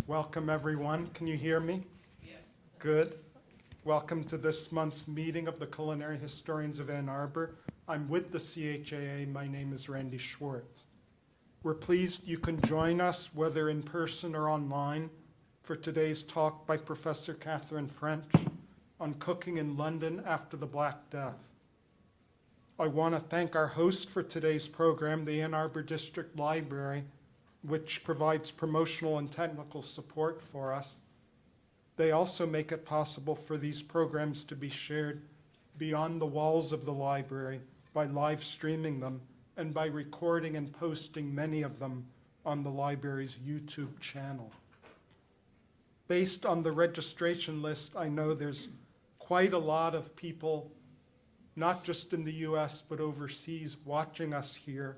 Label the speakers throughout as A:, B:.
A: Welcome, everyone. Can you hear me?
B: Yes.
A: Good. Welcome to this month's meeting of the Culinary Historians of Ann Arbor. I'm with the CHAA. My name is Randy Schwartz. We're pleased you can join us, whether in person or online, for today's talk by Professor Katherine French on cooking in London after the Black Death. I want to thank our host for today's program, the Ann Arbor District Library, which provides promotional and technical support for us. They also make it possible for these programs to be shared beyond the walls of the library by live streaming them and by recording and posting many of them on the library's YouTube channel. Based on the registration list, I know there's quite a lot of people, not just in the US, but overseas, watching us here,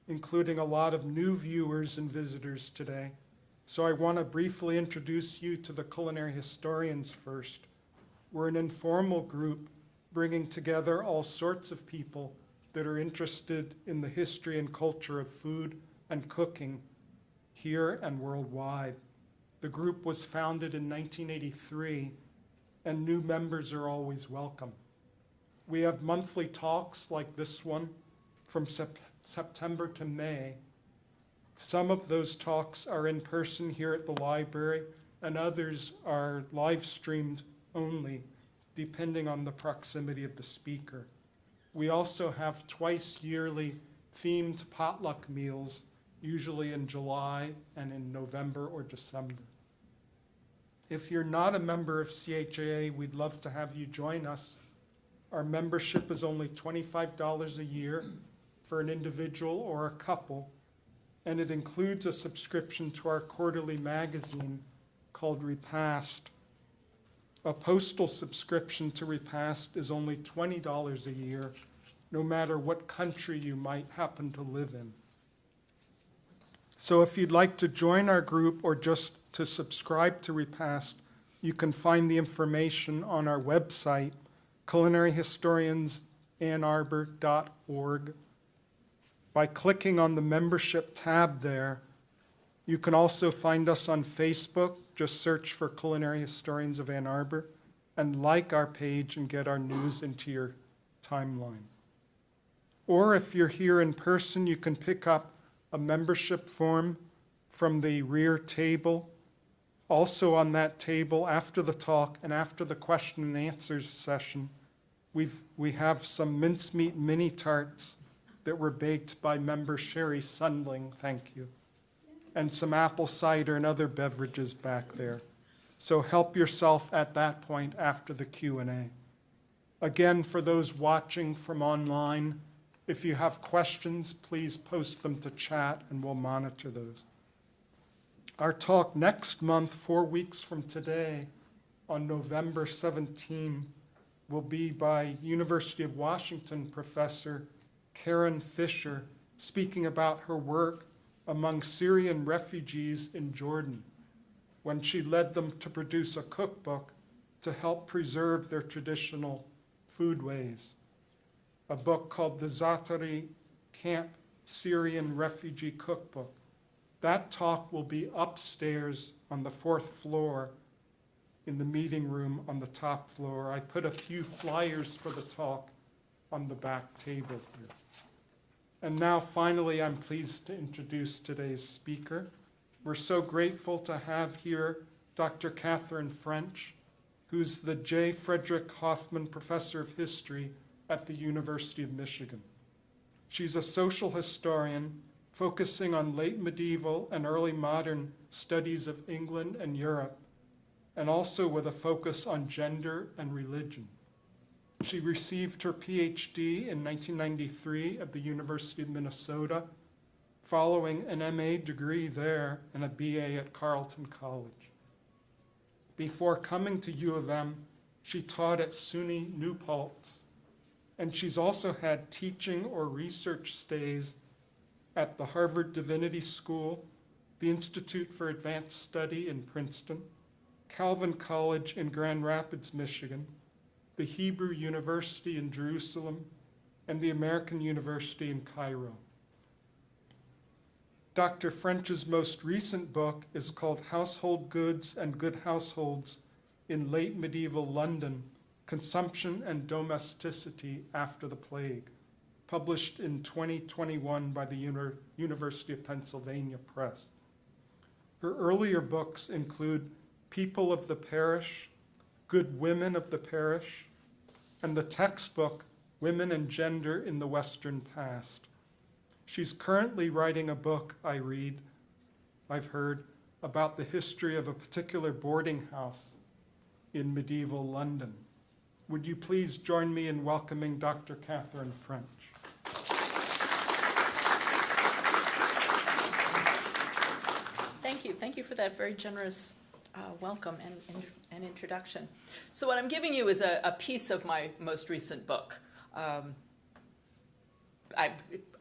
A: including a lot of new viewers and visitors today. So I want to briefly introduce you to the Culinary Historians first. We're an informal group bringing together all sorts of people that are interested in the history and culture of food and cooking here and worldwide. The group was founded in 1983, and new members are always welcome. We have monthly talks like this one from September to May. Some of those talks are in person here at the library, and others are live streamed only, depending on the proximity of the speaker. We also have twice yearly themed potluck meals, usually in July and in November or December. If you're not a member of CHAA, we'd love to have you join us. Our membership is only $25 a year for an individual or a couple, and it includes a subscription to our quarterly magazine called Repast. A postal subscription to Repast is only $20 a year, no matter what country you might happen to live in. So if you'd like to join our group or just to subscribe to Repast, you can find the information on our website, culinaryhistoriansannarbor.org. By clicking on the membership tab there, you can also find us on Facebook. Just search for Culinary Historians of Ann Arbor and like our page and get our news into your timeline. Or if you're here in person, you can pick up a membership form from the rear table. Also on that table, after the talk and after the question and answers session, we have some mincemeat mini tarts that were baked by member Sherry Sundling, thank you, and some apple cider and other beverages back there. So help yourself at that point after the Q&A. Again, for those watching from online, if you have questions, please post them to chat and we'll monitor those. Our talk next month, 4 weeks from today, on November 17, will be by University of Washington professor Karen Fisher, speaking about her work among Syrian refugees in Jordan when she led them to produce a cookbook to help preserve their traditional foodways, a book called the Zaatari Camp Syrian Refugee Cookbook. That talk will be upstairs on the 4th floor in the meeting room on the top floor. I put a few flyers for the talk on the back table here. And now, finally, I'm pleased to introduce today's speaker. We're so grateful to have here Dr. Katherine French, who's the J. Frederick Hoffman Professor of History at the University of Michigan. She's a social historian focusing on late medieval and early modern studies of England and Europe, and also with a focus on gender and religion. She received her PhD in 1993 at the University of Minnesota, following an MA degree there and a BA at Carleton College. Before coming to U of M, she taught at SUNY New Paltz, and she's also had teaching or research stays at the Harvard Divinity School, the Institute for Advanced Study in Princeton, Calvin College in Grand Rapids, Michigan, the Hebrew University in Jerusalem, and the American University in Cairo. Dr. French's most recent book is called Household Goods and Good Households in Late Medieval London, Consumption and Domesticity After the Plague, published in 2021 by the University of Pennsylvania Press. Her earlier books include People of the Parish, Good Women of the Parish, and the textbook Women and Gender in the Western Past. She's currently writing a book I've heard, about the history of a particular boarding house in medieval London. Would you please join me in welcoming Dr. Katherine French?
B: Thank you. Thank you for that very generous welcome and introduction. So what I'm giving you is a piece of my most recent book.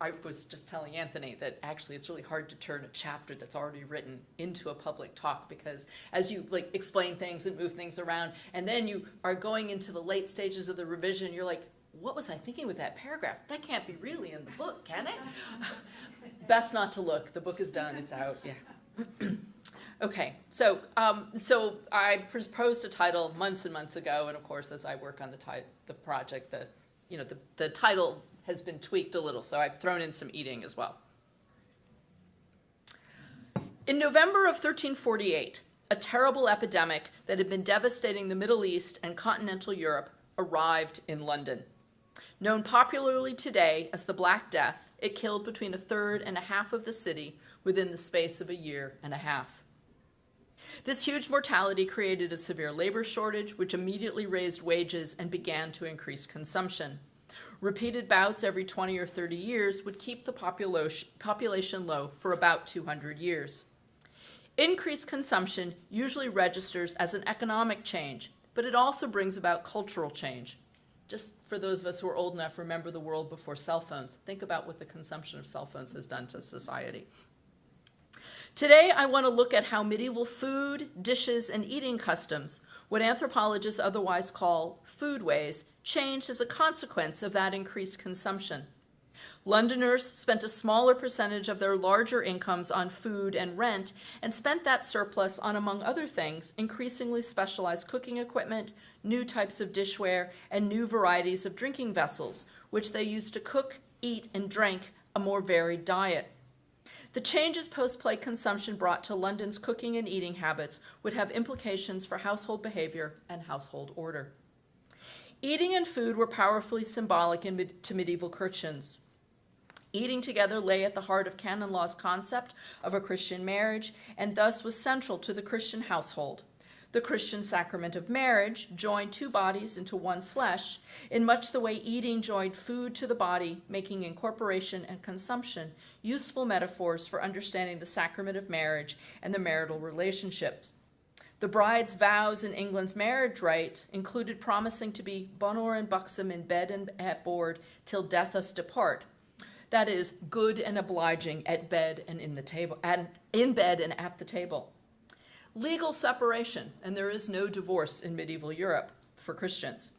B: I was just telling Anthony that actually it's really hard to turn a chapter that's already written into a public talk, because as you explain things and move things around, and then you are going into the late stages of the revision, you're like, what was I thinking with that paragraph? That can't be really in the book, can it? Best not to look. The book is done. It's out. Yeah. Okay. So I proposed a title months and months ago, and of course, as I work on the project, the title has been tweaked a little, so I've thrown in some eating as well. In November of 1348, a terrible epidemic that had been devastating the Middle East and continental Europe arrived in London. Known popularly today as the Black Death, it killed between a third and a half of the city within the space of a year and a half. This huge mortality created a severe labor shortage, which immediately raised wages and began to increase consumption. Repeated bouts every 20 or 30 years would keep the population low for about 200 years. Increased consumption usually registers as an economic change, but it also brings about cultural change. Just for those of us who are old enough, remember the world before cell phones. Think about what the consumption of cell phones has done to society. Today, I want to look at how medieval food, dishes, and eating customs, what anthropologists otherwise call foodways, changed as a consequence of that increased consumption. Londoners spent a smaller percentage of their larger incomes on food and rent, and spent that surplus on, among other things, increasingly specialized cooking equipment, new types of dishware, and new varieties of drinking vessels, which they used to cook, eat, and drink a more varied diet. The changes post-plague consumption brought to London's cooking and eating habits would have implications for household behavior and household order. Eating and food were powerfully symbolic to medieval Christians. Eating together lay at the heart of canon law's concept of a Christian marriage, and thus was central to the Christian household. The Christian sacrament of marriage joined two bodies into one flesh, in much the way eating joined food to the body, making incorporation and consumption useful metaphors for understanding the sacrament of marriage and the marital relationships. The bride's vows in England's marriage rite included promising to be bonor and buxom in bed and at board till death us depart. That is, good and obliging at bed and in bed and at the table. Legal separation, and there is no divorce in medieval Europe for Christians,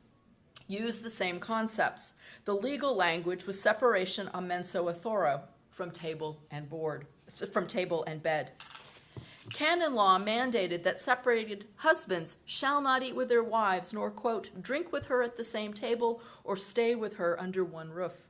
B: used the same concepts. The legal language was separation a menso athoro, from table and bed. Canon law mandated that separated husbands shall not eat with their wives, nor, quote, drink with her at the same table, or stay with her under one roof.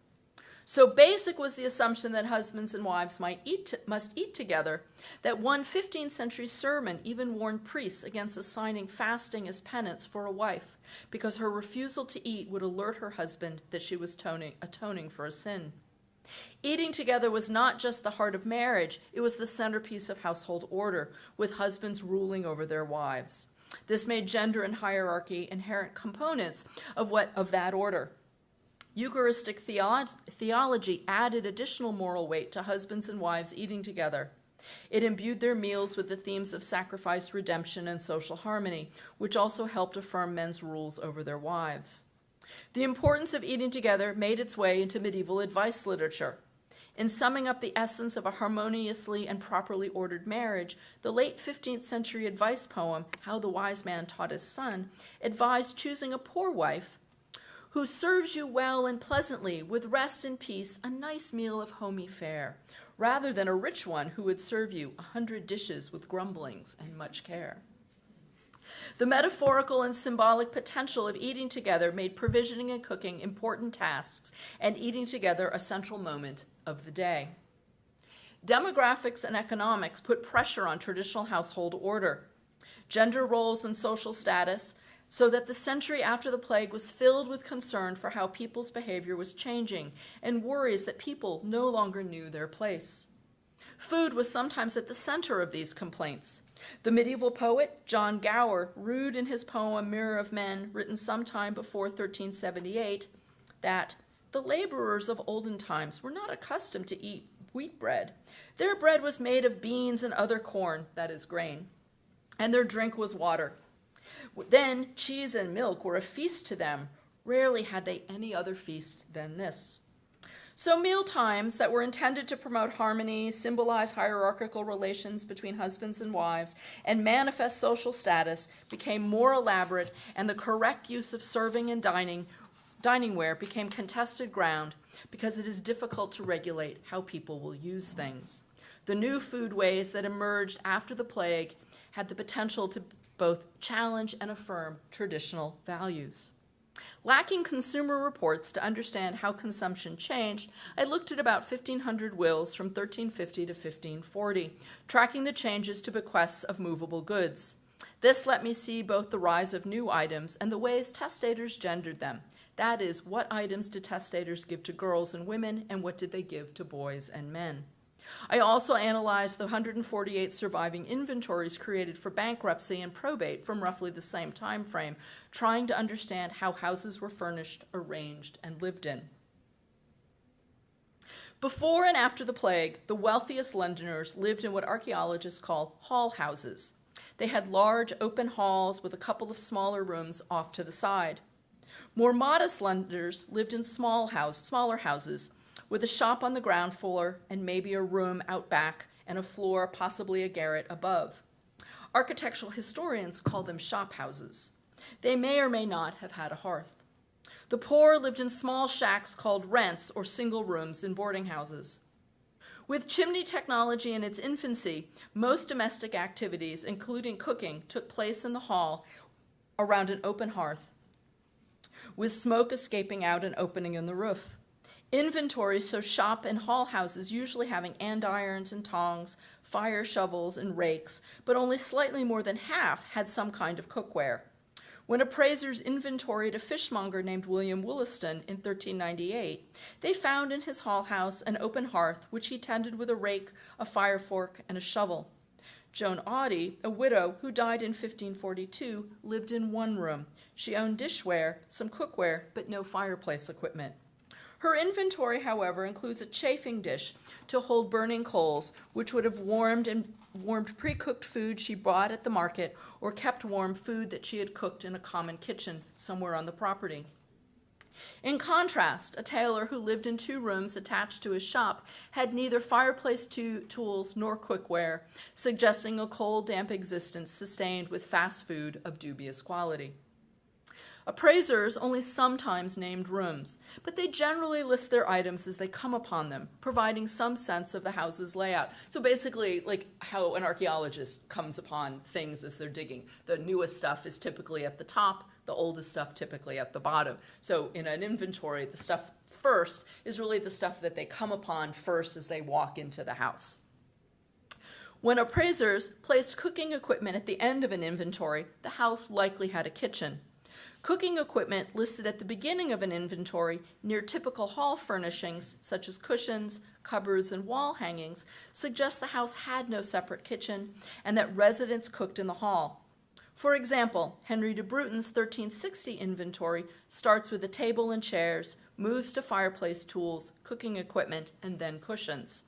B: So basic was the assumption that husbands and wives must eat together, that one 15th century sermon even warned priests against assigning fasting as penance for a wife, because her refusal to eat would alert her husband that she was atoning for a sin. Eating together was not just the heart of marriage, it was the centerpiece of household order, with husbands ruling over their wives. This made gender and hierarchy inherent components of that order. Eucharistic theology added additional moral weight to husbands and wives eating together. It imbued their meals with the themes of sacrifice, redemption, and social harmony, which also helped affirm men's rules over their wives. The importance of eating together made its way into medieval advice literature. In summing up the essence of a harmoniously and properly ordered marriage, the late 15th century advice poem, How the Wise Man Taught His Son, advised choosing a poor wife who serves you well and pleasantly, with rest and peace, a nice meal of homey fare. rather than a rich one who would serve you 100 dishes with grumblings and much care. The metaphorical and symbolic potential of eating together made provisioning and cooking important tasks, and eating together a central moment of the day. Demographics and economics put pressure on traditional household order, gender roles and social status, so that the century after the plague was filled with concern for how people's behavior was changing and worries that people no longer knew their place. Food was sometimes at the center of these complaints. The medieval poet John Gower rued in his poem Mirror of Men, written sometime before 1378, that the laborers of olden times were not accustomed to eat wheat bread. Their bread was made of beans and other corn, that is grain, and their drink was water. Then cheese and milk were a feast to them. Rarely had they any other feast than this. So meal times that were intended to promote harmony, symbolize hierarchical relations between husbands and wives, and manifest social status became more elaborate, and the correct use of serving and diningware became contested ground because it is difficult to regulate how people will use things. The new food ways that emerged after the plague had the potential to both challenge and affirm traditional values. Lacking consumer reports to understand how consumption changed, I looked at about 1,500 wills from 1350 to 1540, tracking the changes to bequests of movable goods. This let me see both the rise of new items and the ways testators gendered them. That is, what items did testators give to girls and women, and what did they give to boys and men? I also analyzed the 148 surviving inventories created for bankruptcy and probate from roughly the same time frame, trying to understand how houses were furnished, arranged, and lived in. Before and after the plague, the wealthiest Londoners lived in what archaeologists call hall houses. They had large open halls with a couple of smaller rooms off to the side. More modest Londoners lived in smaller houses, with a shop on the ground floor and maybe a room out back and a floor, possibly a garret, above. Architectural historians call them shop houses. They may or may not have had a hearth. The poor lived in small shacks called rents or single rooms in boarding houses. With chimney technology in its infancy, most domestic activities, including cooking, took place in the hall around an open hearth, with smoke escaping out and opening in the roof. Inventories show shop and hall houses usually having andirons and tongs, fire shovels and rakes, but only slightly more than half had some kind of cookware. When appraisers inventoried a fishmonger named William Wollaston in 1398, they found in his hall house an open hearth which he tended with a rake, a fire fork, and a shovel. Joan Audie, a widow who died in 1542, lived in one room. She owned dishware, some cookware, but no fireplace equipment. Her inventory, however, includes a chafing dish to hold burning coals, which would have warmed pre-cooked food she bought at the market or kept warm food that she had cooked in a common kitchen somewhere on the property. In contrast, a tailor who lived in two rooms attached to his shop had neither fireplace tools nor cookware, suggesting a cold, damp existence sustained with fast food of dubious quality. Appraisers only sometimes named rooms, but they generally list their items as they come upon them, providing some sense of the house's layout. So basically, like how an archaeologist comes upon things as they're digging. The newest stuff is typically at the top, the oldest stuff typically at the bottom. So in an inventory, the stuff first is really the stuff that they come upon first as they walk into the house. When appraisers placed cooking equipment at the end of an inventory, the house likely had a kitchen. Cooking equipment listed at the beginning of an inventory near typical hall furnishings, such as cushions, cupboards, and wall hangings, suggests the house had no separate kitchen and that residents cooked in the hall. For example, Henry de Bruton's 1360 inventory starts with a table and chairs, moves to fireplace tools, cooking equipment, and then cushions.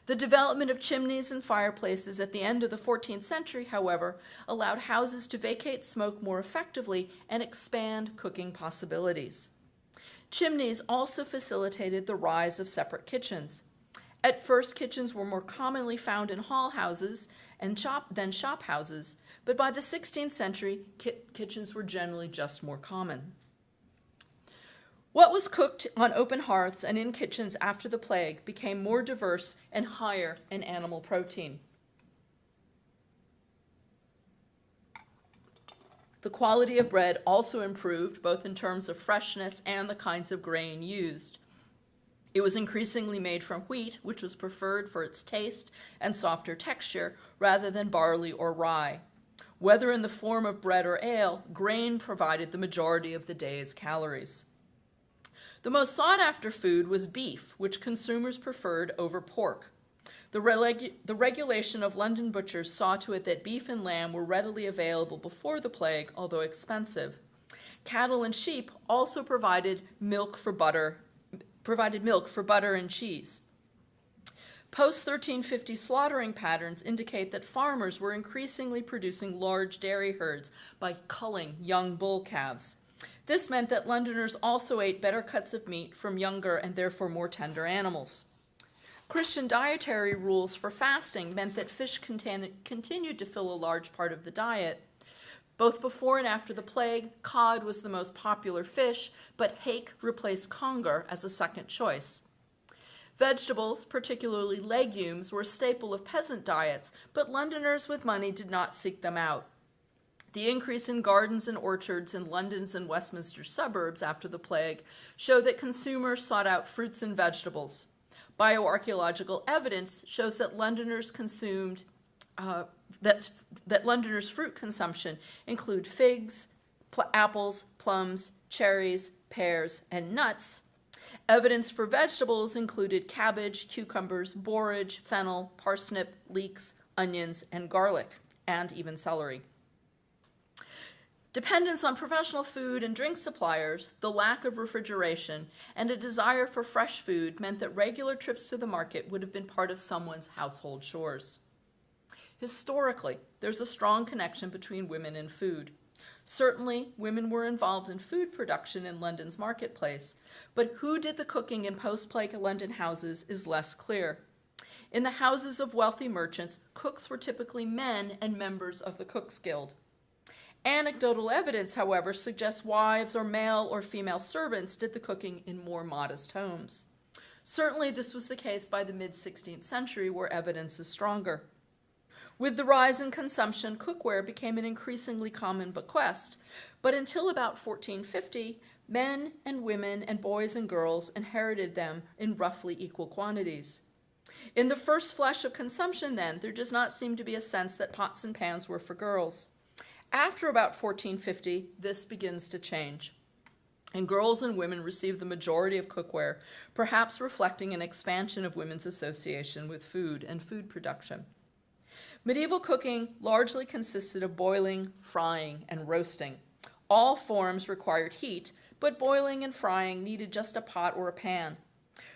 B: The development of chimneys and fireplaces at the end of the 14th century, however, allowed houses to vacate smoke more effectively and expand cooking possibilities. Chimneys also facilitated the rise of separate kitchens. At first, kitchens were more commonly found in hall houses than shop houses, but by the 16th century, kitchens were generally just more common. What was cooked on open hearths and in kitchens after the plague became more diverse and higher in animal protein. The quality of bread also improved, both in terms of freshness and the kinds of grain used. It was increasingly made from wheat, which was preferred for its taste and softer texture, rather than barley or rye. Whether in the form of bread or ale, grain provided the majority of the day's calories. The most sought-after food was beef, which consumers preferred over pork. The regulation of London butchers saw to it that beef and lamb were readily available before the plague, although expensive. Cattle and sheep also provided milk for butter and cheese. Post-1350 slaughtering patterns indicate that farmers were increasingly producing large dairy herds by culling young bull calves. This meant that Londoners also ate better cuts of meat from younger and therefore more tender animals. Christian dietary rules for fasting meant that fish continued to fill a large part of the diet. Both before and after the plague, cod was the most popular fish, but hake replaced conger as a second choice. Vegetables, particularly legumes, were a staple of peasant diets, but Londoners with money did not seek them out. The increase in gardens and orchards in London's and Westminster suburbs after the plague showed that consumers sought out fruits and vegetables. Bioarchaeological evidence shows that Londoners consumed that Londoners' fruit consumption include figs, apples, plums, cherries, pears, and nuts. Evidence for vegetables included cabbage, cucumbers, borage, fennel, parsnip, leeks, onions, and garlic, and even celery. Dependence on professional food and drink suppliers, the lack of refrigeration, and a desire for fresh food meant that regular trips to the market would have been part of someone's household chores. Historically, there's a strong connection between women and food. Certainly, women were involved in food production in London's marketplace, but who did the cooking in post-plague London houses is less clear. In the houses of wealthy merchants, cooks were typically men and members of the Cook's Guild. Anecdotal evidence, however, suggests wives or male or female servants did the cooking in more modest homes. Certainly, this was the case by the mid-16th century, where evidence is stronger. With the rise in consumption, cookware became an increasingly common bequest, but until about 1450, men and women and boys and girls inherited them in roughly equal quantities. In the first flush of consumption, then, there does not seem to be a sense that pots and pans were for girls. After about 1450, this begins to change, and girls and women receive the majority of cookware, perhaps reflecting an expansion of women's association with food and food production. Medieval cooking largely consisted of boiling, frying, and roasting. All forms required heat, but boiling and frying needed just a pot or a pan.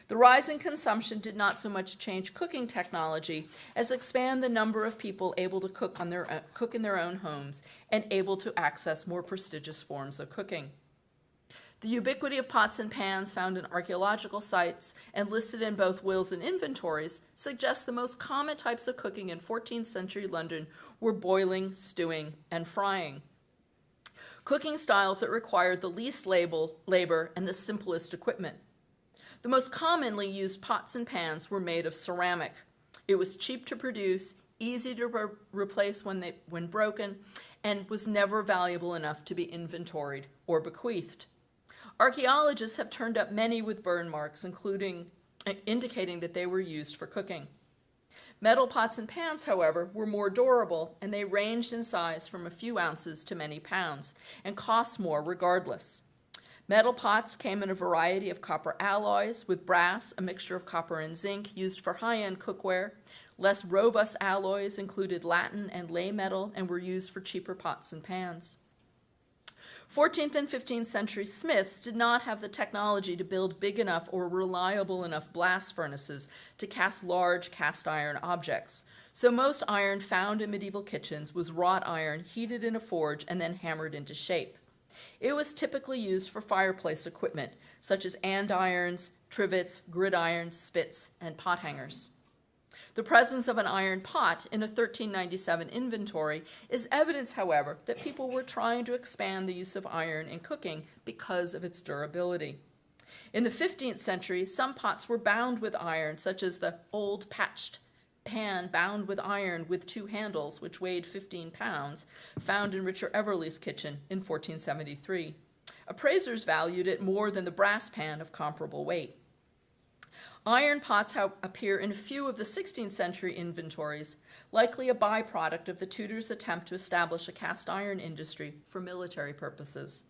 B: The rise in consumption did not so much change cooking technology as expand the number of people able to cook in their own homes and able to access more prestigious forms of cooking. The ubiquity of pots and pans found in archaeological sites and listed in both wills and inventories suggests the most common types of cooking in 14th century London were boiling, stewing, and frying. Cooking styles that required the least labor and the simplest equipment. The most commonly used pots and pans were made of ceramic. It was cheap to produce, easy to replace when broken, and was never valuable enough to be inventoried or bequeathed. Archaeologists have turned up many with burn marks, indicating that they were used for cooking. Metal pots and pans, however, were more durable, and they ranged in size from a few ounces to many pounds, and cost more regardless. Metal pots came in a variety of copper alloys, with brass, a mixture of copper and zinc, used for high-end cookware. Less robust alloys included latten and lay metal and were used for cheaper pots and pans. 14th and 15th century smiths did not have the technology to build big enough or reliable enough blast furnaces to cast large cast iron objects. So most iron found in medieval kitchens was wrought iron heated in a forge and then hammered into shape. It was typically used for fireplace equipment, such as andirons, trivets, gridirons, spits, and pot hangers. The presence of an iron pot in a 1397 inventory is evidence, however, that people were trying to expand the use of iron in cooking because of its durability. In the 15th century, some pots were bound with iron, such as the old patched pan bound with iron with 2 handles, which weighed 15 pounds, found in Richard Everleigh's kitchen in 1473. Appraisers valued it more than the brass pan of comparable weight. Iron pots appear in a few of the 16th century inventories, likely a byproduct of the Tudors' attempt to establish a cast iron industry for military purposes.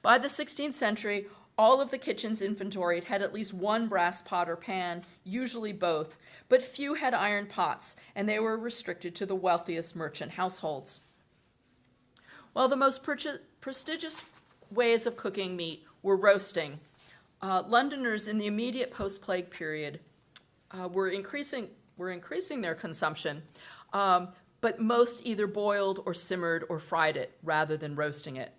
B: By the 16th century, all of the kitchens inventoried had at least one brass pot or pan, usually both, but few had iron pots, and they were restricted to the wealthiest merchant households. While the most prestigious ways of cooking meat were roasting, Londoners in the immediate post-plague period were increasing their consumption, but most either boiled or simmered or fried it rather than roasting it.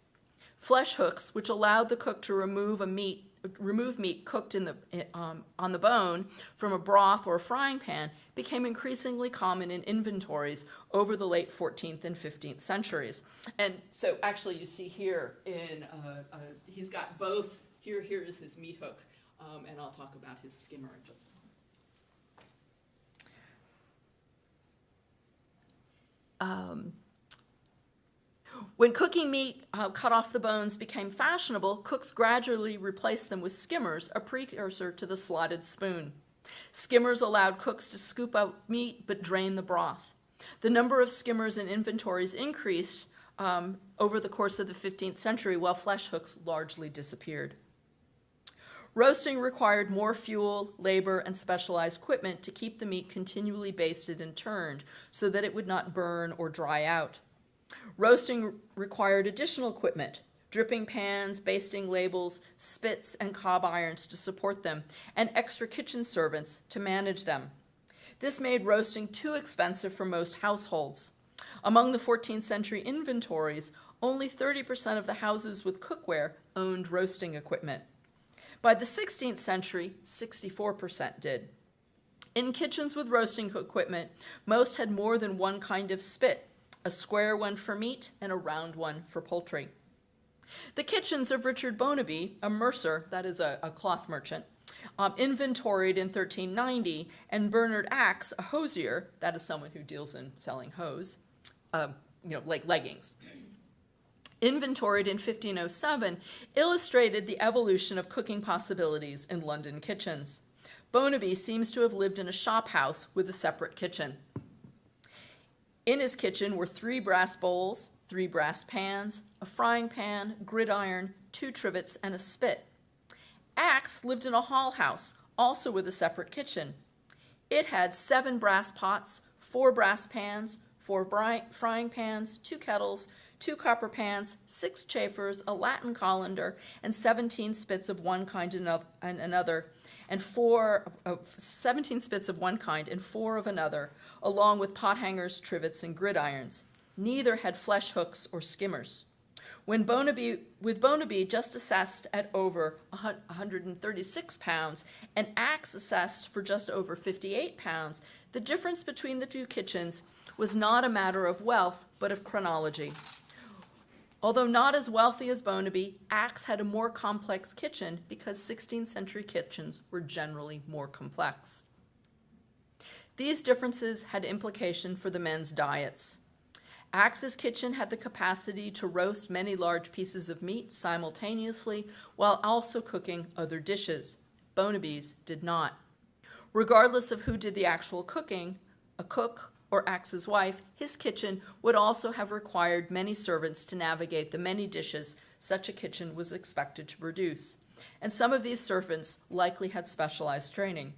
B: Flesh hooks, which allowed the cook to remove meat cooked on the bone from a broth or a frying pan, became increasingly common in inventories over the late 14th and 15th centuries. And so actually you see here he's got both. Here is his meat hook, and I'll talk about his skimmer in just a moment. When cooking meat cut off the bones became fashionable, cooks gradually replaced them with skimmers, a precursor to the slotted spoon. Skimmers allowed cooks to scoop out meat but drain the broth. The number of skimmers in inventories increased over the course of the 15th century, while flesh hooks largely disappeared. Roasting required more fuel, labor, and specialized equipment to keep the meat continually basted and turned so that it would not burn or dry out. Roasting required additional equipment, dripping pans, basting labels, spits, and cob irons to support them, and extra kitchen servants to manage them. This made roasting too expensive for most households. Among the 14th century inventories, only 30% of the houses with cookware owned roasting equipment. By the 16th century, 64% did. In kitchens with roasting equipment, most had more than one kind of spit, a square one for meat and a round one for poultry. The kitchens of Richard Bonaby, a mercer, that is a cloth merchant, inventoried in 1390, and Bernard Axe, a hosier, that is someone who deals in selling hose, like leggings, inventoried in 1507, illustrated the evolution of cooking possibilities in London kitchens. Bonaby seems to have lived in a shop house with a separate kitchen. In his kitchen were 3 brass bowls, 3 brass pans, a frying pan, gridiron, 2 trivets, and a spit. Axe lived in a hall house, also with a separate kitchen. It had 7 brass pots, 4 brass pans, 4 frying pans, 2 kettles, 2 copper pans, 6 chafers, a Latin colander, and 17 spits of one kind and another, and 17 spits of one kind and 4 of another, along with pot hangers, trivets, and gridirons. Neither had flesh hooks or skimmers. With Bonaby just assessed at over 136 pounds and Axe assessed for just over 58 pounds, the difference between the 2 kitchens was not a matter of wealth, but of chronology. Although not as wealthy as Bonaby, Axe had a more complex kitchen because 16th century kitchens were generally more complex. These differences had implication for the men's diets. Axe's kitchen had the capacity to roast many large pieces of meat simultaneously while also cooking other dishes. Bonaby's did not. Regardless of who did the actual cooking, a cook or Axe's wife, his kitchen would also have required many servants to navigate the many dishes such a kitchen was expected to produce, and some of these servants likely had specialized training.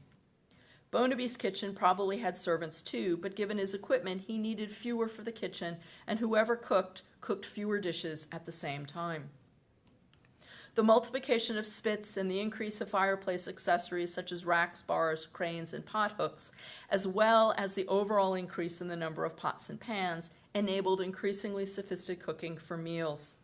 B: Bonaby's kitchen probably had servants too, but given his equipment, he needed fewer for the kitchen, and whoever cooked fewer dishes at the same time. The multiplication of spits and the increase of fireplace accessories such as racks, bars, cranes, and pot hooks, as well as the overall increase in the number of pots and pans, enabled increasingly sophisticated cooking for meals.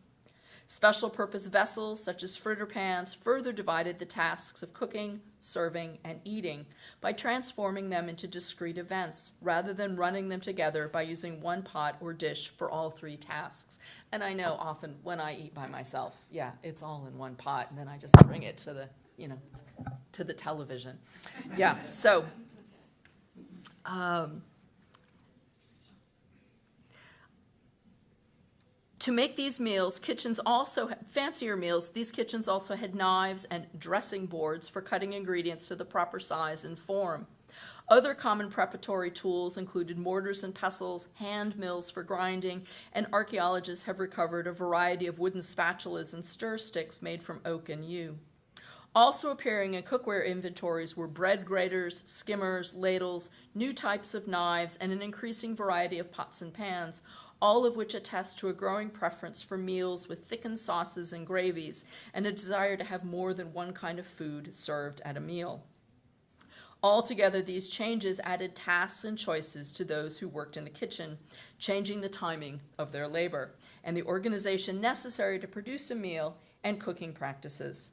B: Special purpose vessels such as fritter pans further divided the tasks of cooking, serving, and eating by transforming them into discrete events rather than running them together by using one pot or dish for all 3 tasks. And I know often when I eat by myself, it's all in one pot, and then I just bring it to the, you know, to the television. Yeah, so to make these meals, fancier meals, these kitchens also had knives and dressing boards for cutting ingredients to the proper size and form. Other common preparatory tools included mortars and pestles, hand mills for grinding, and archaeologists have recovered a variety of wooden spatulas and stir sticks made from oak and yew. Also appearing in cookware inventories were bread graters, skimmers, ladles, new types of knives, and an increasing variety of pots and pans, all of which attest to a growing preference for meals with thickened sauces and gravies, and a desire to have more than one kind of food served at a meal. Altogether, these changes added tasks and choices to those who worked in the kitchen, changing the timing of their labor, and the organization necessary to produce a meal and cooking practices.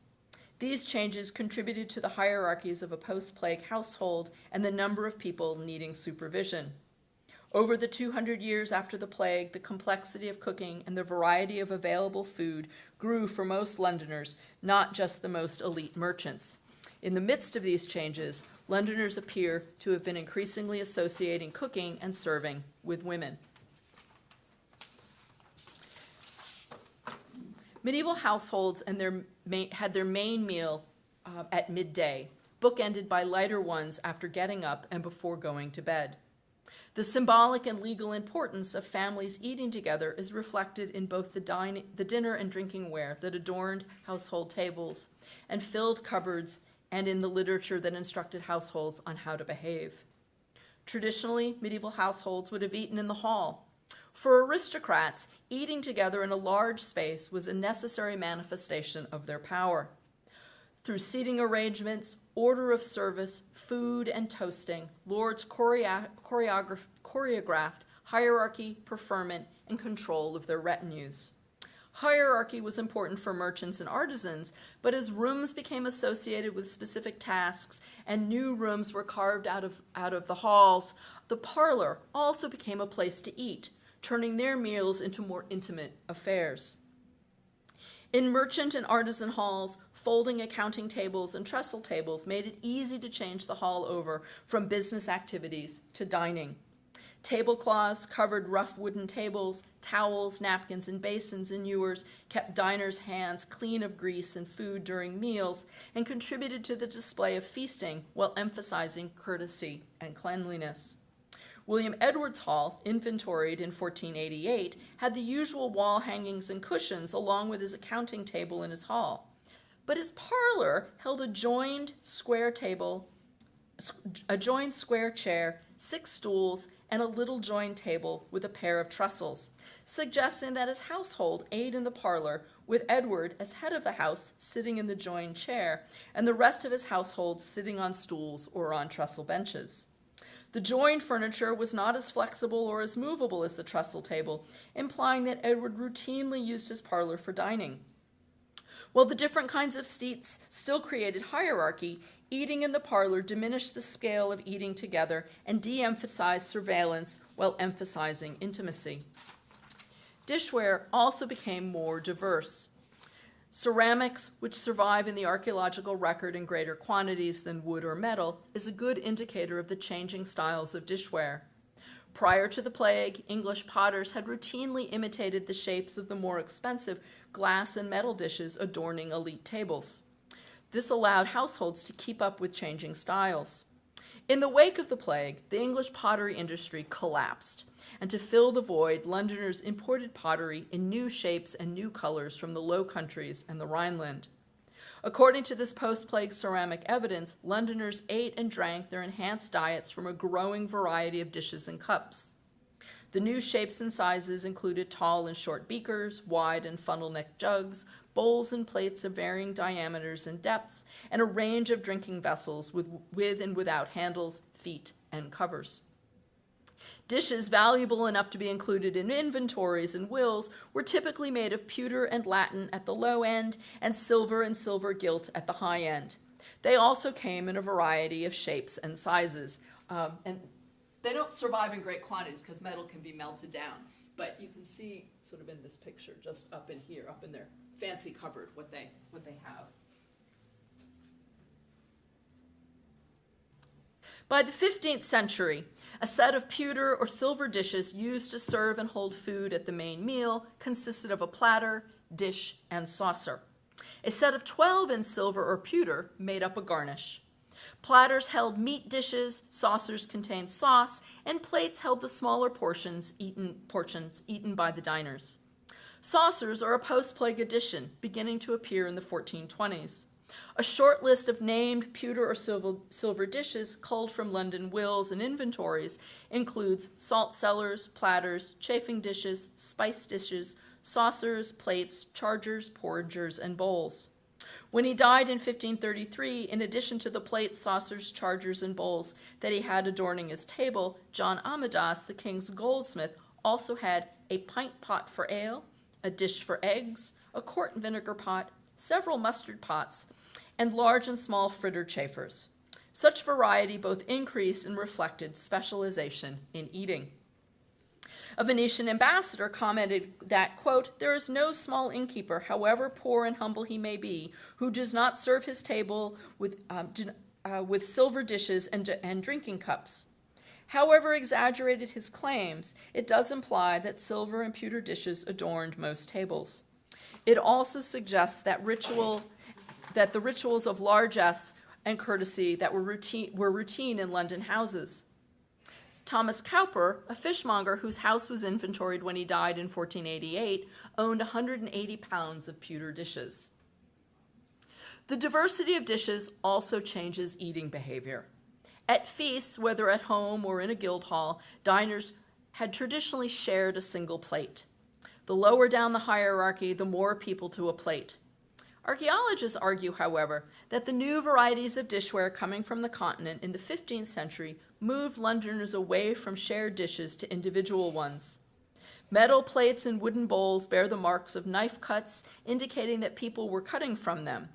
B: These changes contributed to the hierarchies of a post-plague household and the number of people needing supervision. Over the 200 years after the plague, the complexity of cooking and the variety of available food grew for most Londoners, not just the most elite merchants. In the midst of these changes, Londoners appear to have been increasingly associating cooking and serving with women. Medieval households had their main meal at midday, bookended by lighter ones after getting up and before going to bed. The symbolic and legal importance of families eating together is reflected in both the dinner and drinking ware that adorned household tables and filled cupboards, and in the literature that instructed households on how to behave. Traditionally, medieval households would have eaten in the hall. For aristocrats, eating together in a large space was a necessary manifestation of their power. Through seating arrangements, order of service, food, and toasting, lords choreographed hierarchy, preferment, and control of their retinues. Hierarchy was important for merchants and artisans, but as rooms became associated with specific tasks and new rooms were carved out of the halls, the parlor also became a place to eat, turning their meals into more intimate affairs. In merchant and artisan halls, folding accounting tables and trestle tables made it easy to change the hall over from business activities to dining. Tablecloths covered rough wooden tables, towels, napkins, and basins and ewers kept diners' hands clean of grease and food during meals and contributed to the display of feasting while emphasizing courtesy and cleanliness. William Edwards Hall, inventoried in 1488, had the usual wall hangings and cushions along with his accounting table in his hall. But his parlor held a joined square chair, 6 stools, and a little joined table with a pair of trestles, suggesting that his household ate in the parlor, with Edward as head of the house sitting in the joined chair, and the rest of his household sitting on stools or on trestle benches. The joined furniture was not as flexible or as movable as the trestle table, implying that Edward routinely used his parlor for dining. While the different kinds of seats still created hierarchy, eating in the parlor diminished the scale of eating together and de-emphasized surveillance while emphasizing intimacy. Dishware also became more diverse. Ceramics, which survive in the archaeological record in greater quantities than wood or metal, is a good indicator of the changing styles of dishware. Prior to the plague, English potters had routinely imitated the shapes of the more expensive glass and metal dishes adorning elite tables. This allowed households to keep up with changing styles. In the wake of the plague, the English pottery industry collapsed, and to fill the void, Londoners imported pottery in new shapes and new colors from the Low Countries and the Rhineland. According to this post-plague ceramic evidence, Londoners ate and drank their enhanced diets from a growing variety of dishes and cups. The new shapes and sizes included tall and short beakers, wide and funnel-necked jugs, bowls and plates of varying diameters and depths, and a range of drinking vessels with and without handles, feet, and covers. Dishes valuable enough to be included in inventories and wills were typically made of pewter and latten at the low end and silver gilt at the high end. They also came in a variety of shapes and sizes. And they don't survive in great quantities because metal can be melted down. But you can see sort of in this picture, just up in here, up in their fancy cupboard, what they have. By the 15th century, a set of pewter or silver dishes used to serve and hold food at the main meal consisted of a platter, dish, and saucer. A set of 12 in silver or pewter made up a garnish. Platters held meat dishes, saucers contained sauce, and plates held the smaller portions eaten by the diners. Saucers are a post-plague addition, beginning to appear in the 1420s. A short list of named pewter or silver dishes culled from London wills and inventories includes salt cellars, platters, chafing dishes, spice dishes, saucers, plates, chargers, porringers, and bowls. When he died in 1533, in addition to the plates, saucers, chargers, and bowls that he had adorning his table, John Amadas, the king's goldsmith, also had a pint pot for ale, a dish for eggs, a quart and vinegar pot, several mustard pots, and large and small fritter chafers. Such variety both increased and reflected specialization in eating. A Venetian ambassador commented that, quote, "There is no small innkeeper, however poor and humble he may be, who does not serve his table with silver dishes and drinking cups." However exaggerated his claims, it does imply that silver and pewter dishes adorned most tables. It also suggests that the rituals of largesse and courtesy that were routine in London houses. Thomas Cowper, a fishmonger whose house was inventoried when he died in 1488, owned 180 pounds of pewter dishes. The diversity of dishes also changes eating behavior. At feasts, whether at home or in a guild hall, diners had traditionally shared a single plate. The lower down the hierarchy, the more people to a plate. Archaeologists argue, however, that the new varieties of dishware coming from the continent in the 15th century moved Londoners away from shared dishes to individual ones. Metal plates and wooden bowls bear the marks of knife cuts, indicating that people were cutting from them.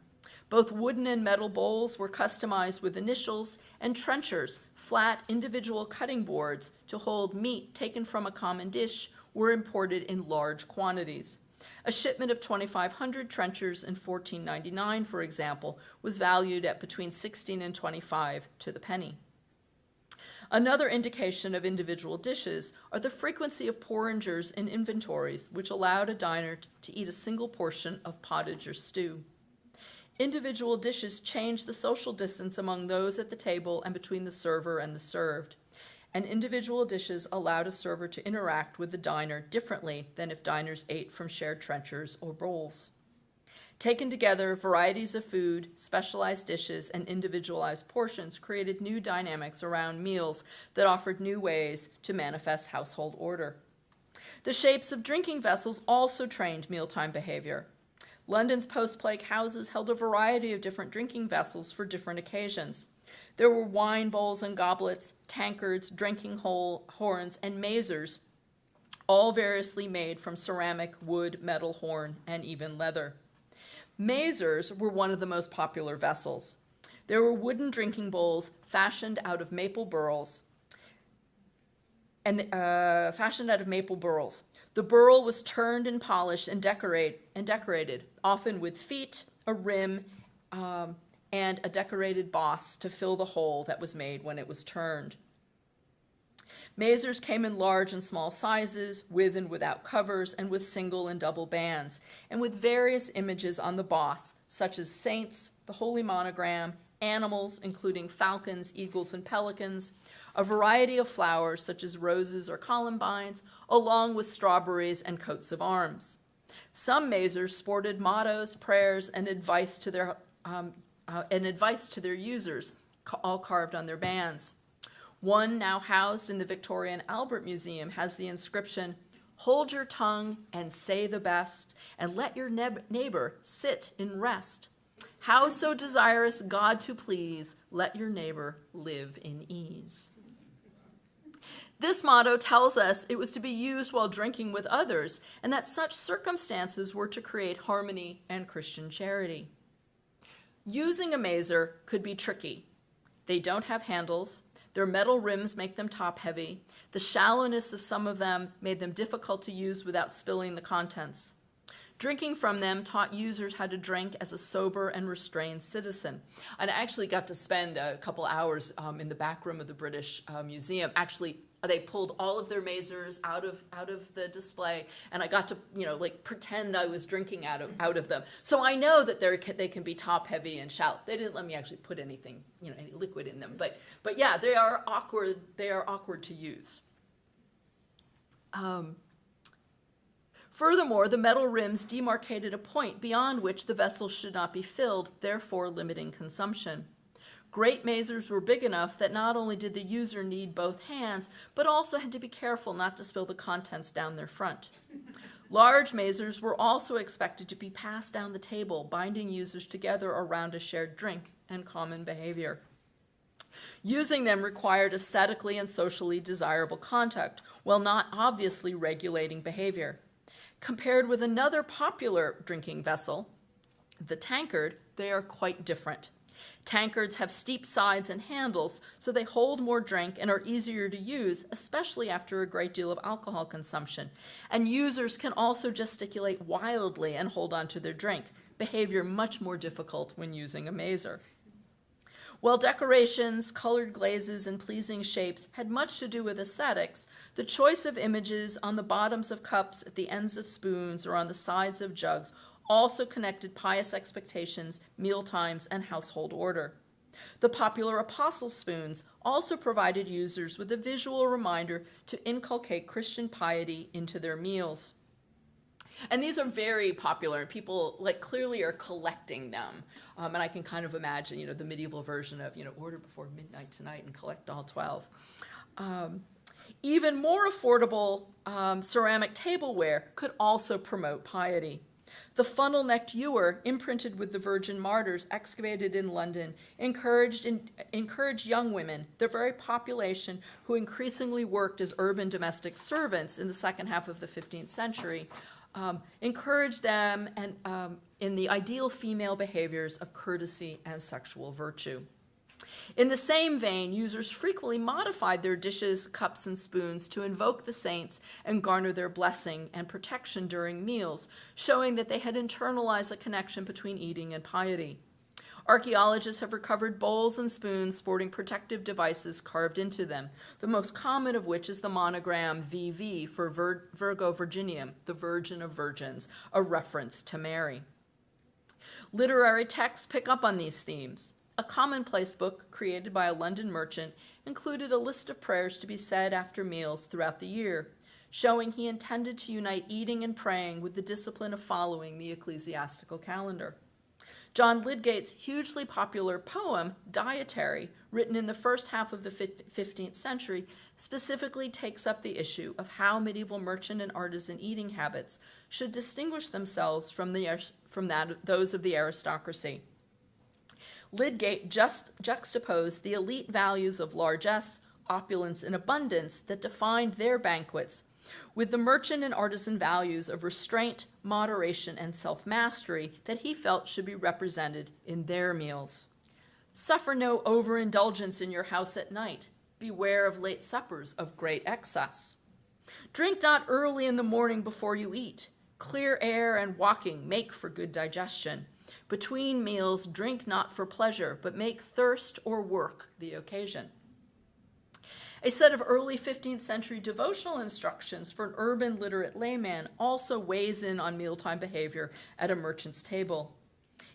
B: Both wooden and metal bowls were customized with initials, and trenchers, flat individual cutting boards to hold meat taken from a common dish, were imported in large quantities. A shipment of 2,500 trenchers in 1499, for example, was valued at between 16 and 25 to the penny. Another indication of individual dishes are the frequency of porringers in inventories, which allowed a diner to eat a single portion of pottage or stew. Individual dishes changed the social distance among those at the table and between the server and the served. And individual dishes allowed a server to interact with the diner differently than if diners ate from shared trenchers or bowls. Taken together, varieties of food, specialized dishes, and individualized portions created new dynamics around meals that offered new ways to manifest household order. The shapes of drinking vessels also trained mealtime behavior. London's post-plague houses held a variety of different drinking vessels for different occasions. There were wine bowls and goblets, tankards, drinking horns, and mazers, all variously made from ceramic, wood, metal, horn, and even leather. Mazers were one of the most popular vessels. There were wooden drinking bowls fashioned out of maple burls. The burl was turned and polished and decorated, often with feet, a rim, and a decorated boss to fill the hole that was made when it was turned. Mazers came in large and small sizes, with and without covers, and with single and double bands, and with various images on the boss, such as saints, the holy monogram, animals, including falcons, eagles, and pelicans, a variety of flowers, such as roses or columbines, along with strawberries and coats of arms. Some mazers sported mottos, prayers, and advice to their users, all carved on their bands. One, now housed in the Victoria and Albert Museum, has the inscription, "Hold your tongue and say the best, and let your neighbor sit in rest. How so desirous God to please, let your neighbor live in ease." This motto tells us it was to be used while drinking with others, and that such circumstances were to create harmony and Christian charity. Using a mazer could be tricky. They don't have handles. Their metal rims make them top-heavy. The shallowness of some of them made them difficult to use without spilling the contents. Drinking from them taught users how to drink as a sober and restrained citizen. And I actually got to spend a couple hours in the back room of the British Museum. Actually, they pulled all of their mazers out of the display, and I got to pretend I was drinking out of them. So I know that they can be top heavy and shallow. They didn't let me actually put anything, any liquid in them. But yeah, they are awkward. They are awkward to use. Furthermore, the metal rims demarcated a point beyond which the vessel should not be filled, therefore limiting consumption. Great mazers were big enough that not only did the user need both hands, but also had to be careful not to spill the contents down their front. Large mazers were also expected to be passed down the table, binding users together around a shared drink and common behavior. Using them required aesthetically and socially desirable contact, while not obviously regulating behavior. Compared with another popular drinking vessel, the tankard, they are quite different. Tankards have steep sides and handles, so they hold more drink and are easier to use, especially after a great deal of alcohol consumption. And users can also gesticulate wildly and hold on to their drink, behavior much more difficult when using a mazer. While decorations, colored glazes, and pleasing shapes had much to do with aesthetics, the choice of images on the bottoms of cups, at the ends of spoons, or on the sides of jugs also connected pious expectations, meal times, and household order. The popular apostle spoons also provided users with a visual reminder to inculcate Christian piety into their meals. And these are very popular, and people clearly are collecting them. And I can kind of imagine, the medieval version of, order before midnight tonight and collect all 12. Even more affordable ceramic tableware could also promote piety. The funnel-necked ewer, imprinted with the Virgin Martyrs, excavated in London, encouraged young women, the very population who increasingly worked as urban domestic servants in the second half of the 15th century, encouraged them in the ideal female behaviors of courtesy and sexual virtue. In the same vein, users frequently modified their dishes, cups, and spoons to invoke the saints and garner their blessing and protection during meals, showing that they had internalized a connection between eating and piety. Archaeologists have recovered bowls and spoons sporting protective devices carved into them, the most common of which is the monogram VV for Virgo Virginium, the Virgin of Virgins, a reference to Mary. Literary texts pick up on these themes. A commonplace book created by a London merchant included a list of prayers to be said after meals throughout the year, showing he intended to unite eating and praying with the discipline of following the ecclesiastical calendar. John Lydgate's hugely popular poem, Dietary, written in the first half of the 15th century, specifically takes up the issue of how medieval merchant and artisan eating habits should distinguish themselves from those of the aristocracy. Lydgate just juxtaposed the elite values of largesse, opulence, and abundance that defined their banquets with the merchant and artisan values of restraint, moderation, and self-mastery that he felt should be represented in their meals. Suffer no overindulgence in your house at night. Beware of late suppers of great excess. Drink not early in the morning before you eat. Clear air and walking make for good digestion. Between meals, drink not for pleasure, but make thirst or work the occasion. A set of early 15th century devotional instructions for an urban literate layman also weighs in on mealtime behavior at a merchant's table.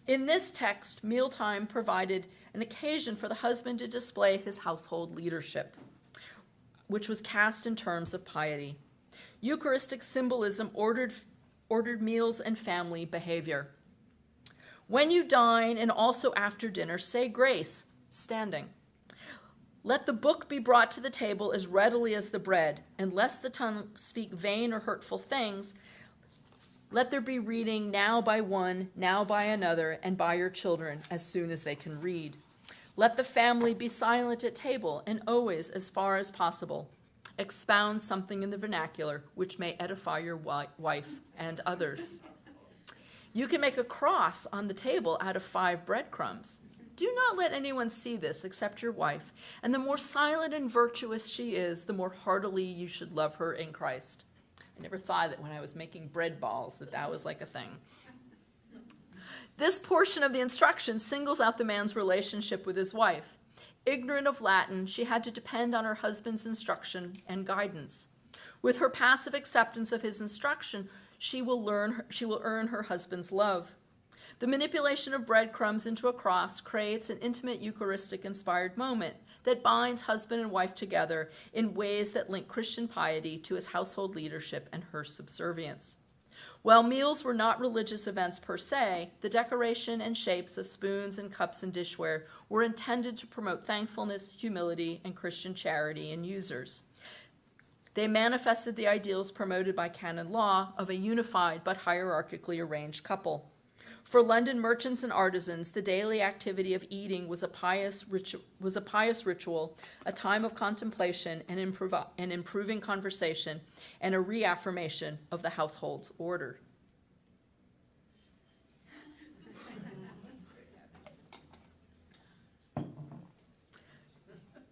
B: In this text, mealtime provided an occasion for the husband to display his household leadership, which was cast in terms of piety. Eucharistic symbolism ordered meals and family behavior. When you dine and also after dinner, say grace, standing. Let the book be brought to the table as readily as the bread, and lest the tongue speak vain or hurtful things, let there be reading now by one, now by another, and by your children as soon as they can read. Let the family be silent at table, and always, as far as possible, expound something in the vernacular which may edify your wife and others. You can make a cross on the table out of 5 breadcrumbs. Do not let anyone see this except your wife, and the more silent and virtuous she is, the more heartily you should love her in Christ. I never thought that when I was making bread balls that was like a thing. This portion of the instruction singles out the man's relationship with his wife. Ignorant of Latin, she had to depend on her husband's instruction and guidance. With her passive acceptance of his instruction, she will earn her husband's love. The manipulation of breadcrumbs into a cross creates an intimate Eucharistic-inspired moment that binds husband and wife together in ways that link Christian piety to his household leadership and her subservience. While meals were not religious events per se, the decoration and shapes of spoons and cups and dishware were intended to promote thankfulness, humility, and Christian charity in users. They manifested the ideals promoted by canon law of a unified but hierarchically arranged couple. For London merchants and artisans, the daily activity of eating was a pious ritual, a time of contemplation and improving conversation, and a reaffirmation of the household's order.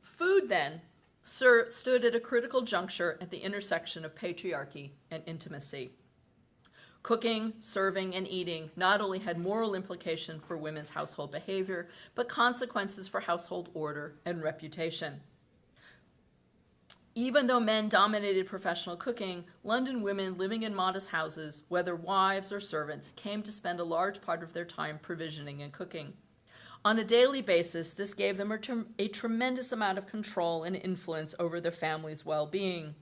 B: Food, then, stood at a critical juncture at the intersection of patriarchy and intimacy. Cooking, serving, and eating not only had moral implications for women's household behavior, but consequences for household order and reputation. Even though men dominated professional cooking, London women living in modest houses, whether wives or servants, came to spend a large part of their time provisioning and cooking. On a daily basis, this gave them a tremendous amount of control and influence over their family's well-being.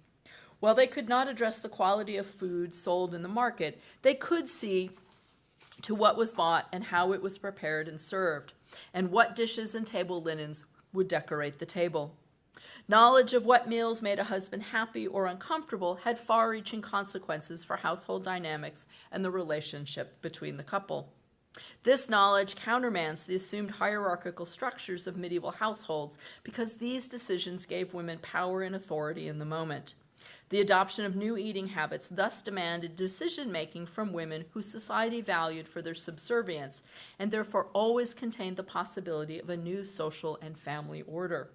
B: While they could not address the quality of food sold in the market, they could see to what was bought and how it was prepared and served, and what dishes and table linens would decorate the table. Knowledge of what meals made a husband happy or uncomfortable had far-reaching consequences for household dynamics and the relationship between the couple. This knowledge countermands the assumed hierarchical structures of medieval households because these decisions gave women power and authority in the moment. The adoption of new eating habits thus demanded decision-making from women whose society valued for their subservience and therefore always contained the possibility of a new social and family order.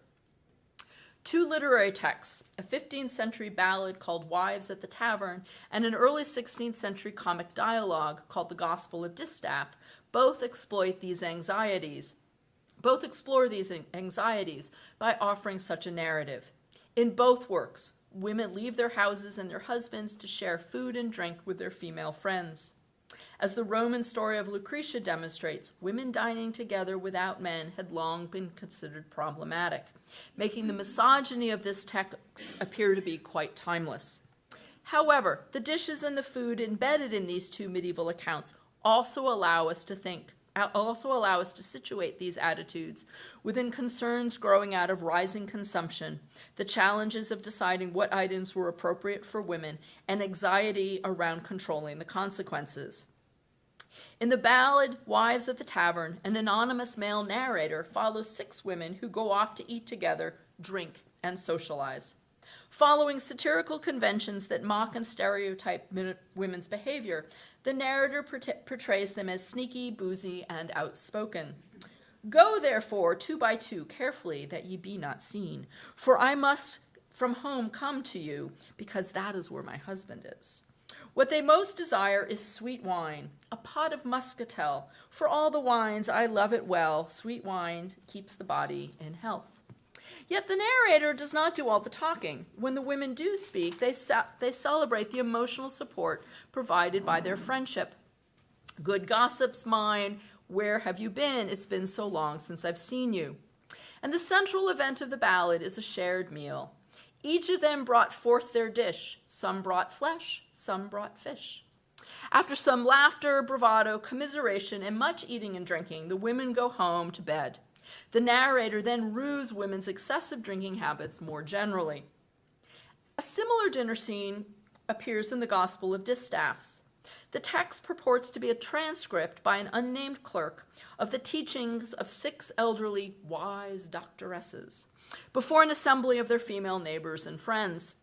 B: Two literary texts, a 15th century ballad called Wives at the Tavern and an early 16th century comic dialogue called The Gospel of Distaff, both explore these anxieties by offering such a narrative. In both works, women leave their houses and their husbands to share food and drink with their female friends. As the Roman story of Lucretia demonstrates, women dining together without men had long been considered problematic, making the misogyny of this text appear to be quite timeless. However, the dishes and the food embedded in these two medieval accounts also allow us to situate these attitudes within concerns growing out of rising consumption, the challenges of deciding what items were appropriate for women, and anxiety around controlling the consequences. In the ballad Wives at the Tavern, an anonymous male narrator follows 6 women who go off to eat together, drink, and socialize. Following satirical conventions that mock and stereotype women's behavior, the narrator portrays them as sneaky, boozy, and outspoken. Go, therefore, 2 by 2, carefully, that ye be not seen. For I must from home come to you, because that is where my husband is. What they most desire is sweet wine, a pot of muscatel. For all the wines, I love it well. Sweet wine keeps the body in health. Yet the narrator does not do all the talking. When the women do speak, they celebrate the emotional support provided by their friendship. Good gossip's mine. Where have you been? It's been so long since I've seen you. And the central event of the ballad is a shared meal. Each of them brought forth their dish. Some brought flesh, some brought fish. After some laughter, bravado, commiseration, and much eating and drinking, the women go home to bed. The narrator then rues women's excessive drinking habits more generally. A similar dinner scene appears in the Gospel of Distaffs. The text purports to be a transcript by an unnamed clerk of the teachings of 6 elderly, wise doctoresses before an assembly of their female neighbors and friends.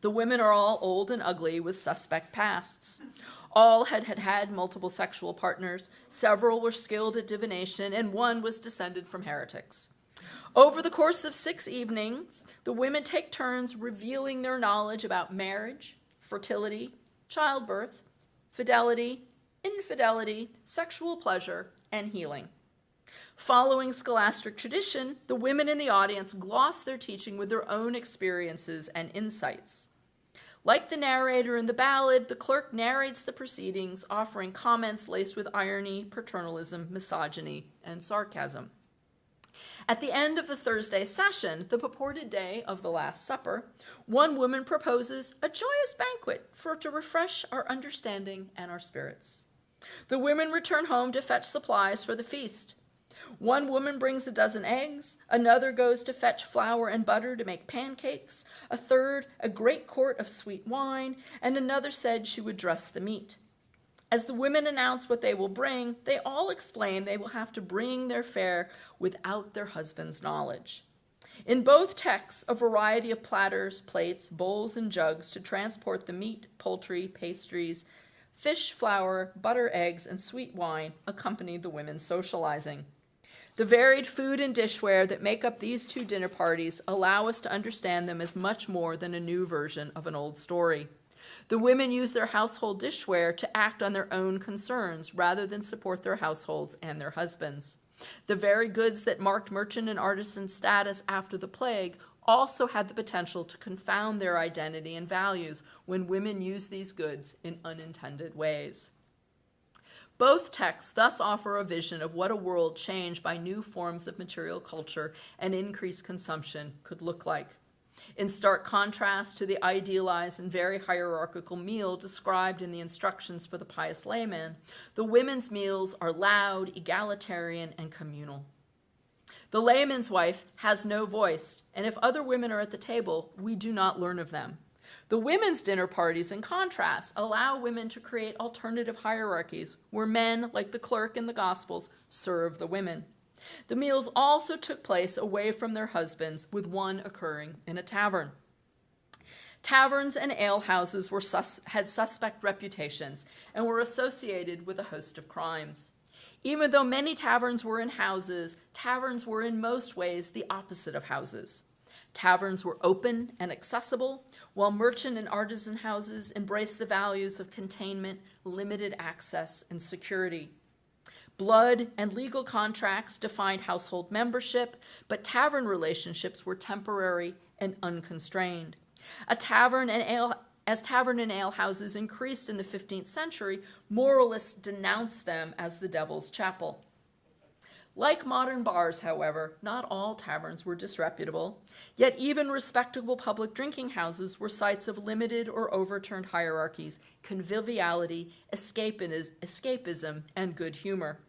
B: The women are all old and ugly with suspect pasts. All had multiple sexual partners, several were skilled at divination, and one was descended from heretics. Over the course of 6 evenings, the women take turns revealing their knowledge about marriage, fertility, childbirth, fidelity, infidelity, sexual pleasure, and healing. Following scholastic tradition, the women in the audience gloss their teaching with their own experiences and insights. Like the narrator in the ballad, the clerk narrates the proceedings, offering comments laced with irony, paternalism, misogyny, and sarcasm. At the end of the Thursday session, the purported day of the Last Supper, one woman proposes a joyous banquet to refresh our understanding and our spirits. The women return home to fetch supplies for the feast. One woman brings a dozen eggs, another goes to fetch flour and butter to make pancakes, a third a great quart of sweet wine, and another said she would dress the meat. As the women announce what they will bring, they all explain they will have to bring their fare without their husband's knowledge. In both texts, a variety of platters, plates, bowls, and jugs to transport the meat, poultry, pastries, fish, flour, butter, eggs, and sweet wine accompany the women's socializing. The varied food and dishware that make up these two dinner parties allow us to understand them as much more than a new version of an old story. The women use their household dishware to act on their own concerns rather than support their households and their husbands. The very goods that marked merchant and artisan status after the plague also had the potential to confound their identity and values when women used these goods in unintended ways. Both texts thus offer a vision of what a world changed by new forms of material culture and increased consumption could look like. In stark contrast to the idealized and very hierarchical meal described in the instructions for the pious layman, the women's meals are loud, egalitarian, and communal. The layman's wife has no voice, and if other women are at the table, we do not learn of them. The women's dinner parties, in contrast, allow women to create alternative hierarchies where men, like the clerk in the Gospels, serve the women. The meals also took place away from their husbands, with one occurring in a tavern. Taverns and alehouses had suspect reputations and were associated with a host of crimes. Even though many taverns were in houses, taverns were in most ways the opposite of houses. Taverns were open and accessible, while merchant and artisan houses embraced the values of containment, limited access, and security. Blood and legal contracts defined household membership, but tavern relationships were temporary and unconstrained. As tavern and ale houses increased in the 15th century, moralists denounced them as the devil's chapel. Like modern bars, however, not all taverns were disreputable, yet even respectable public drinking houses were sites of limited or overturned hierarchies, conviviality, escapism, and good humor.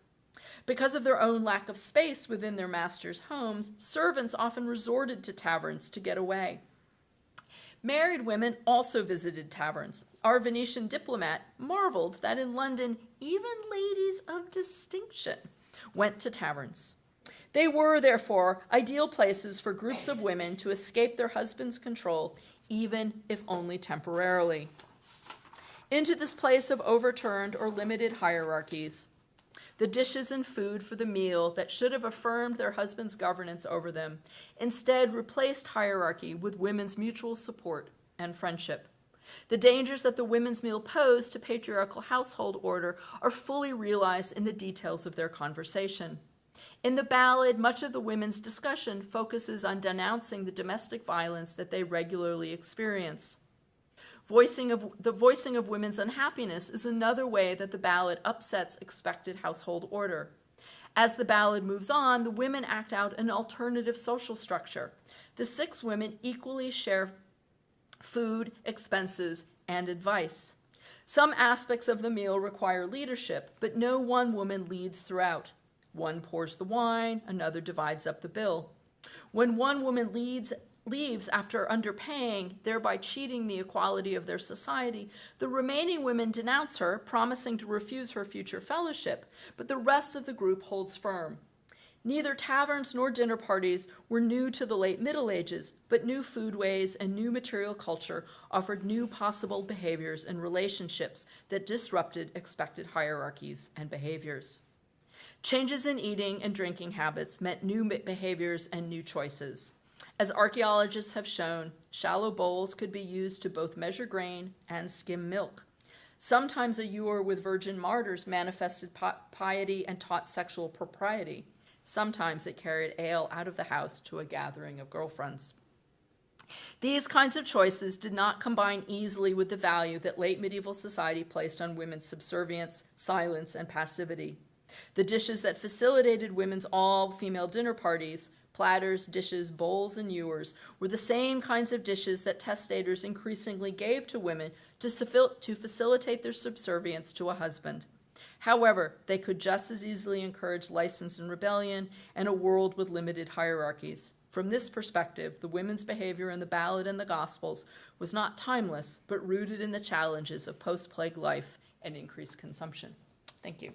B: Because of their own lack of space within their masters' homes, servants often resorted to taverns to get away. Married women also visited taverns. Our Venetian diplomat marveled that in London, even ladies of distinction went to taverns. They were, therefore, ideal places for groups of women to escape their husband's control, even if only temporarily. Into this place of overturned or limited hierarchies, the dishes and food for the meal that should have affirmed their husband's governance over them instead replaced hierarchy with women's mutual support and friendship. The dangers that the women's meal posed to patriarchal household order are fully realized in the details of their conversation. In the ballad, much of the women's discussion focuses on denouncing the domestic violence that they regularly experience. The voicing of women's unhappiness is another way that the ballad upsets expected household order. As the ballad moves on, the women act out an alternative social structure. The 6 women equally share food, expenses, and advice. Some aspects of the meal require leadership, but no one woman leads throughout. One pours the wine, another divides up the bill. When one woman leaves after underpaying, thereby cheating the equality of their society, the remaining women denounce her, promising to refuse her future fellowship, but the rest of the group holds firm. Neither taverns nor dinner parties were new to the late Middle Ages, but new foodways and new material culture offered new possible behaviors and relationships that disrupted expected hierarchies and behaviors. Changes in eating and drinking habits meant new behaviors and new choices. As archaeologists have shown, shallow bowls could be used to both measure grain and skim milk. Sometimes a ewer with virgin martyrs manifested piety and taught sexual propriety. Sometimes it carried ale out of the house to a gathering of girlfriends. These kinds of choices did not combine easily with the value that late medieval society placed on women's subservience, silence, and passivity. The dishes that facilitated women's all-female dinner parties, platters, dishes, bowls, and ewers, were the same kinds of dishes that testators increasingly gave to women to facilitate their subservience to a husband. However, they could just as easily encourage license and rebellion and a world with limited hierarchies. From this perspective, the women's behavior in the ballad and the Gospels was not timeless, but rooted in the challenges of post-plague life and increased consumption. Thank you.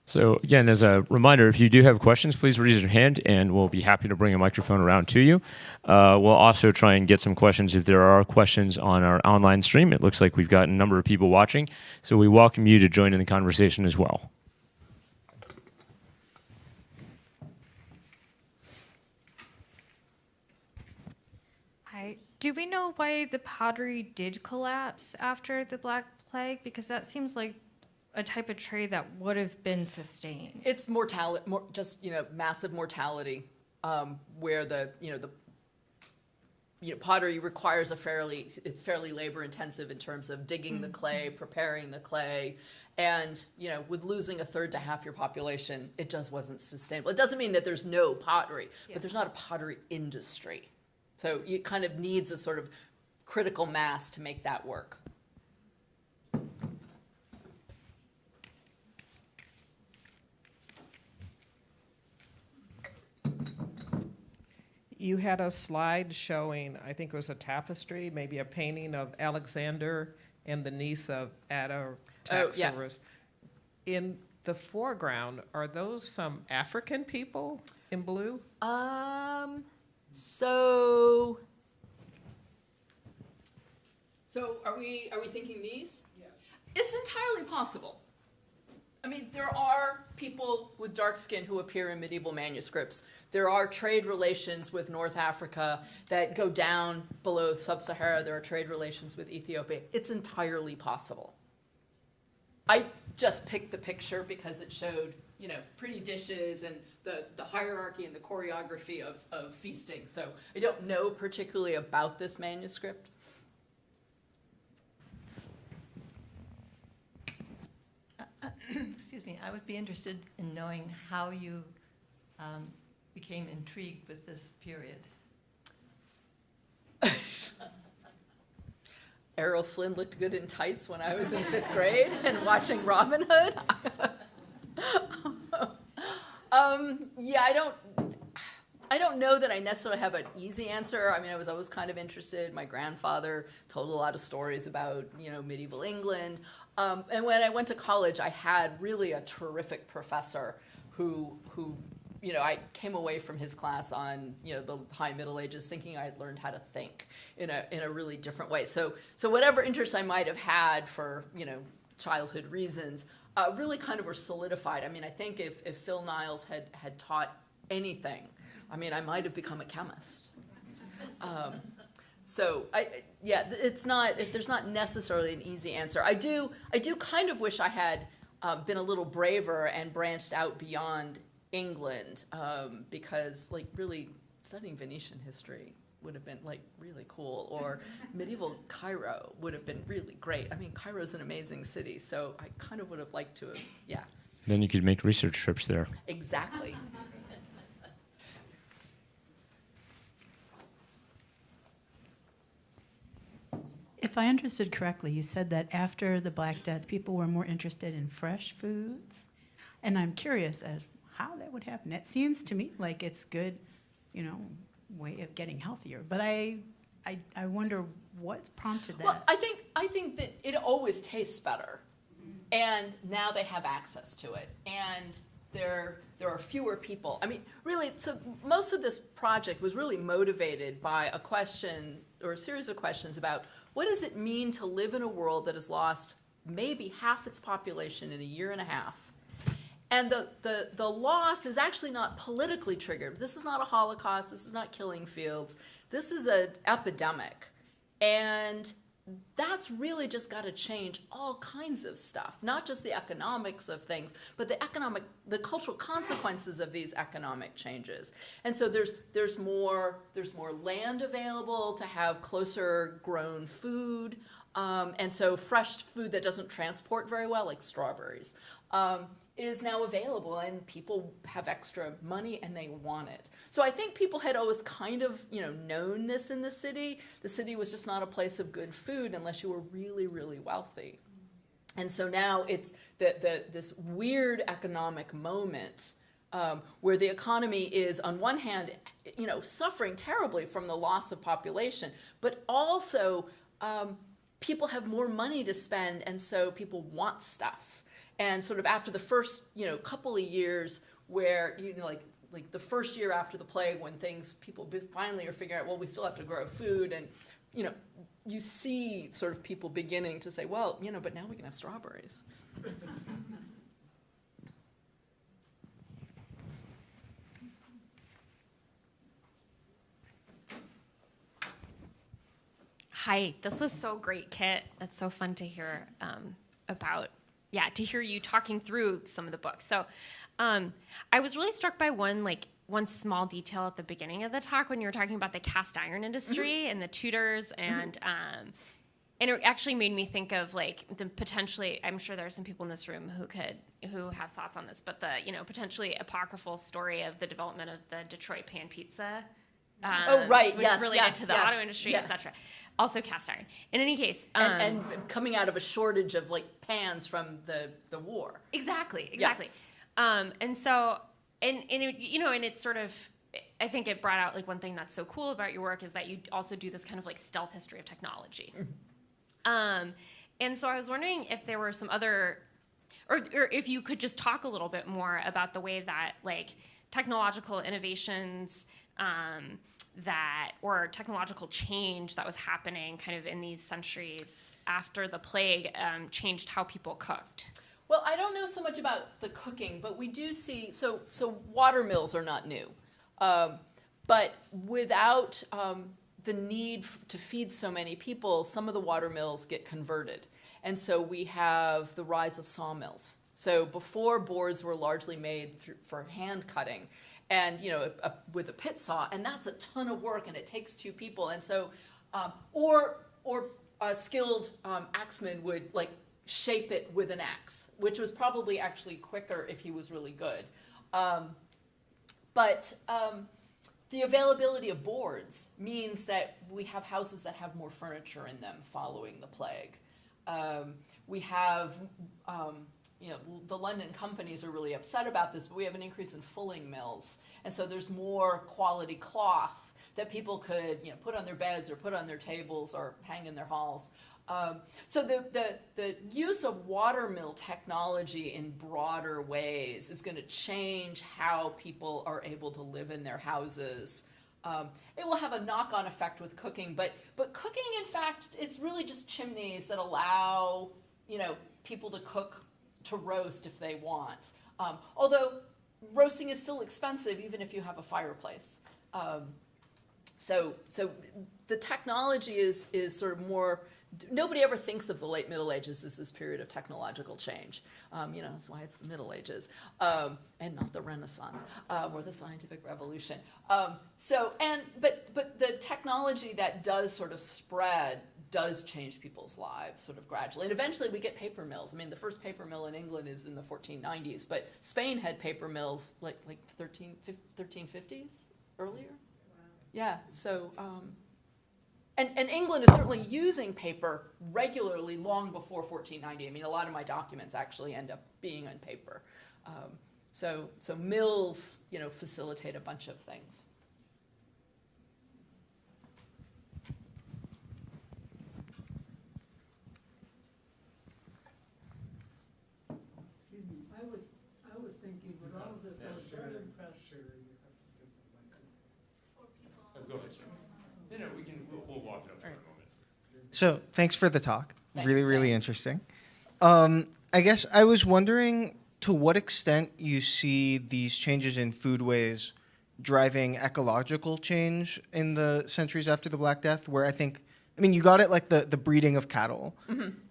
C: So again, as a reminder, if you do have questions, please raise your hand and we'll be happy to bring a microphone around to you. We'll also try and get some questions if there are questions on our online stream. It looks like we've got a number of people watching, so we welcome you to join in the conversation as well.
D: Hi. Do we know why the pottery did collapse after the Black Plague? Because that seems like a type of trade that would have been sustained.
B: It's mortality, massive mortality, where the pottery requires it's fairly labor intensive in terms of digging the clay, preparing the clay, and with losing a third to half your population, it just wasn't sustainable. It doesn't mean that there's no pottery, but there's not a pottery industry. So it kind of needs a sort of critical mass to make that work.
E: You had a slide showing, I think it was a tapestry, maybe a painting of Alexander and the niece of Artaxerxes. In the foreground, are those some African people in blue?
B: So are we thinking these?
E: Yes.
B: It's entirely possible. I mean, there are people with dark skin who appear in medieval manuscripts. There are trade relations with North Africa that go down below sub-Sahara. There are trade relations with Ethiopia. It's entirely possible. I just picked the picture because it showed, pretty dishes and the hierarchy and the choreography of feasting. So I don't know particularly about this manuscript.
F: Excuse me, I would be interested in knowing how you became intrigued with this period.
B: Errol Flynn looked good in tights when I was in 5th grade and watching Robin Hood. I don't know that I necessarily have an easy answer. I mean, I was always kind of interested. My grandfather told a lot of stories about, medieval England. And when I went to college, I had really a terrific professor who I came away from his class on, the High Middle Ages thinking I had learned how to think in a really different way. So whatever interests I might have had for, childhood reasons, really kind of were solidified. I mean, I think if Phil Niles had taught anything, I might have become a chemist. There's not necessarily an easy answer. I do kind of wish I had been a little braver and branched out beyond England, because really studying Venetian history would have been really cool, or medieval Cairo would have been really great. I mean, Cairo's an amazing city, so I kind of would have liked to have,
C: Then you could make research trips there.
B: Exactly.
G: If I understood correctly, you said that after the Black Death, people were more interested in fresh foods. And I'm curious as how that would happen. It seems to me like it's good, way of getting healthier. But I wonder what prompted that.
B: Well, I think that it always tastes better. And now they have access to it. And there are fewer people. I mean, really, so most of this project was really motivated by a question or a series of questions about what does it mean to live in a world that has lost maybe half its population in a year and a half. And the loss is actually not politically triggered. This is not a Holocaust. This is not killing fields. This is an epidemic. And that's really just got to change all kinds of stuff, not just the economics of things, but the cultural consequences of these economic changes. And so there's more land available to have closer grown food, and so fresh food that doesn't transport very well, like strawberries, is now available, and people have extra money and they want it. So I think people had always kind of, known this in the city. The city was just not a place of good food unless you were really, really wealthy. And so now it's this weird economic moment where the economy is, on one hand, suffering terribly from the loss of population, but also people have more money to spend, and so people want stuff. And sort of after the first, couple of years where, like the first year after the plague, when people finally are figuring out, well, we still have to grow food, and, you see sort of people beginning to say, well, but now we can have strawberries.
H: Hi, this was so great, Kit. That's so fun to hear to hear you talking through some of the books. So I was really struck by one small detail at the beginning of the talk when you were talking about the cast iron industry and the Tudors, and it actually made me think of the potentially, I'm sure there are some people in this room who have thoughts on this, but the potentially apocryphal story of the development of the Detroit pan pizza. Related to the auto industry, etc. Also cast iron. In any case,
B: and coming out of a shortage of pans from the war.
H: Exactly. And so, and it's sort of, I think it brought out one thing that's so cool about your work is that you also do this kind of stealth history of technology. And so I was wondering if there were some other, or if you could just talk a little bit more about the way that technological innovations or technological change that was happening kind of in these centuries after the plague changed how people cooked.
B: Well, I don't know so much about the cooking, but we do see, so water mills are not new. But without the need to feed so many people, some of the water mills get converted. And so we have the rise of sawmills. So before, boards were largely made for hand cutting, and with a pit saw, and that's a ton of work, and it takes two people. And so, or a skilled axeman would shape it with an axe, which was probably actually quicker if he was really good. But the availability of boards means that we have houses that have more furniture in them following the plague. We have the London companies are really upset about this, but we have an increase in fulling mills. And so there's more quality cloth that people could put on their beds or put on their tables or hang in their halls. So the use of watermill technology in broader ways is going to change how people are able to live in their houses. It will have a knock-on effect with cooking, but cooking, in fact, it's really just chimneys that allow people to cook, to roast if they want. Although roasting is still expensive even if you have a fireplace. So the technology is sort of more. Nobody ever thinks of the late Middle Ages as this period of technological change. That's why it's the Middle Ages, and not the Renaissance or the Scientific Revolution. But the technology that does sort of spread does change people's lives sort of gradually. And eventually we get paper mills. I mean, the first paper mill in England is in the 1490s, but Spain had paper mills like 1350s earlier. Wow. Yeah, so... And England is certainly using paper regularly long before 1490. I mean, a lot of my documents actually end up being on paper. So mills, facilitate a bunch of things.
I: Excuse me, I was thinking with all of this, I was very impressed.
C: Go ahead, sir. No, we'll walk it up for a moment.
J: So thanks for the talk.
B: Thanks,
J: really
B: Sam.
J: interesting. I guess I was wondering to what extent you see these changes in foodways driving ecological change in the centuries after the Black Death, where I mean, you got it like the breeding of cattle,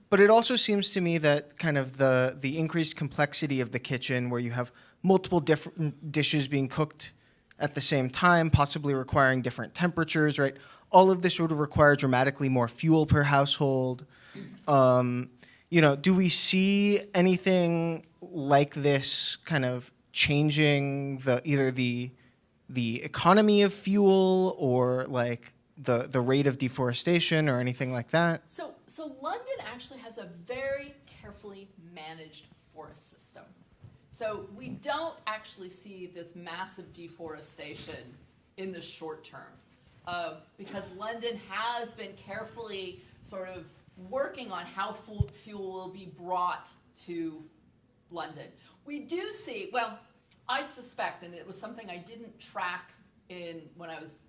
J: but it also seems to me that kind of the increased complexity of the kitchen, where you have multiple different dishes being cooked at the same time, possibly requiring different temperatures, right? All of this would require dramatically more fuel per household. Do we see anything like this kind of changing either the economy of fuel or like the rate of deforestation or anything like that?
B: So London actually has a very carefully managed forest system. So we don't actually see this massive deforestation in the short term, because London has been carefully sort of working on how fuel will be brought to London. We do see, well, I suspect, and it was something I didn't track when I was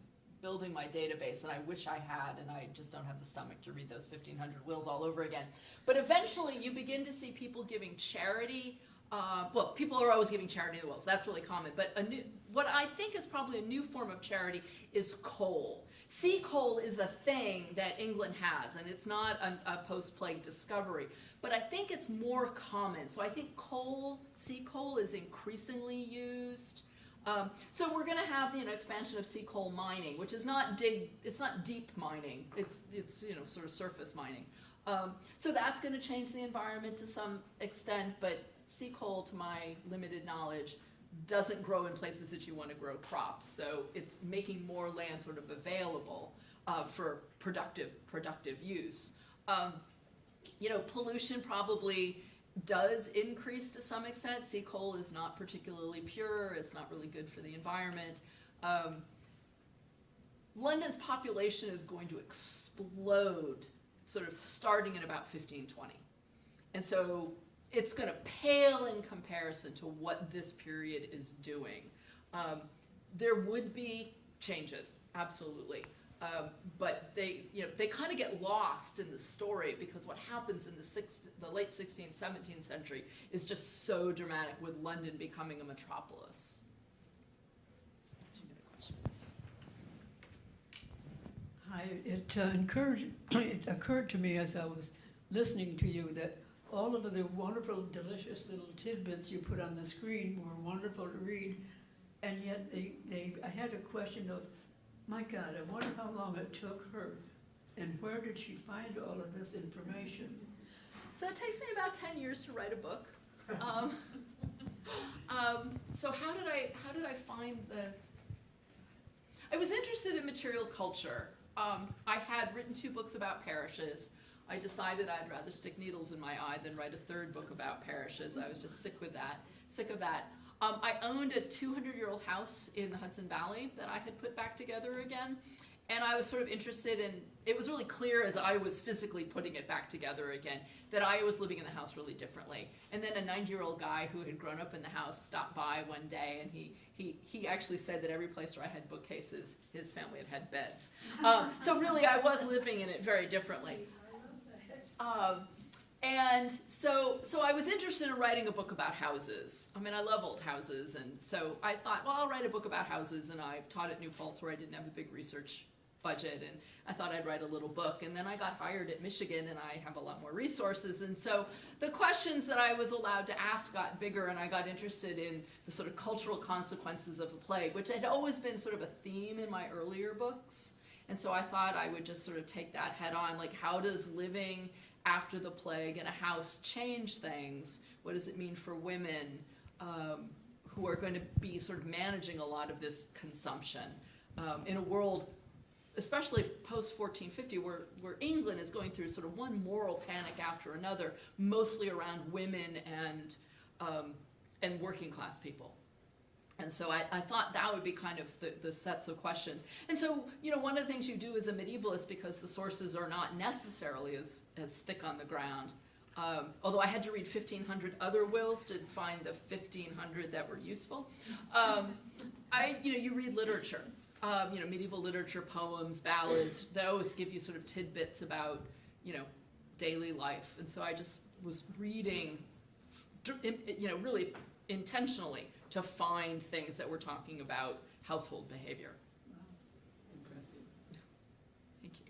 B: building my database, and I wish I had, and I just don't have the stomach to read those 1,500 wills all over again. But eventually you begin to see people giving charity. Well, people are always giving charity in the wills. That's really common. But what I think is probably a new form of charity is coal. Sea coal is a thing that England has, and it's not a post-plague discovery. But I think it's more common. So I think sea coal is increasingly used. So we're going to have expansion of sea coal mining, which is it's not deep mining. It's sort of surface mining. So that's going to change the environment to some extent, but sea coal, to my limited knowledge, doesn't grow in places that you want to grow crops. So it's making more land sort of available for productive use. Pollution probably does increase to some extent. Sea coal is not particularly pure. It's not really good for the environment. London's population is going to explode sort of starting in about 1520. And so it's going to pale in comparison to what this period is doing. There would be changes, absolutely. But they kind of get lost in the story because what happens in the late 16th, 17th century is just so dramatic, with London becoming a metropolis.
I: It occurred to me as I was listening to you that all of the wonderful, delicious little tidbits you put on the screen were wonderful to read, and yet I had a question of, my God, I wonder how long it took her, and where did she find all of this information?
B: So it takes me about 10 years to write a book. So how did I find I was interested in material culture. I had written 2 books about parishes. I decided I'd rather stick needles in my eye than write a 3rd book about parishes. I was just sick of that. I owned a 200-year-old house in the Hudson Valley that I had put back together again. And I was sort of interested in, it was really clear as I was physically putting it back together again, that I was living in the house really differently. And then a 90-year-old guy who had grown up in the house stopped by one day, and he actually said that every place where I had bookcases, his family had beds. So really, I was living in it very differently. And so I was interested in writing a book about houses. I mean, I love old houses, and so I thought, well, I'll write a book about houses, and I taught at New Paltz where I didn't have a big research budget, and I thought I'd write a little book, and then I got hired at Michigan, and I have a lot more resources, and so the questions that I was allowed to ask got bigger, and I got interested in the sort of cultural consequences of the plague, which had always been sort of a theme in my earlier books, and so I thought I would just sort of take that head on, like how does living after the plague in a house change things? What does it mean for women who are going to be sort of managing a lot of this consumption in a world, especially post-1450, where England is going through sort of one moral panic after another, mostly around women and working class people. And so I thought that would be kind of the sets of questions. And so, one of the things you do as a medievalist, because the sources are not necessarily as thick on the ground, although I had to read 1,500 other wills to find the 1,500 that were useful, you read literature. Medieval literature, poems, ballads, they always give you sort of tidbits about, daily life. And so I just was reading, really intentionally to find things that were talking about household behavior.
I: Impressive.
B: Thank you.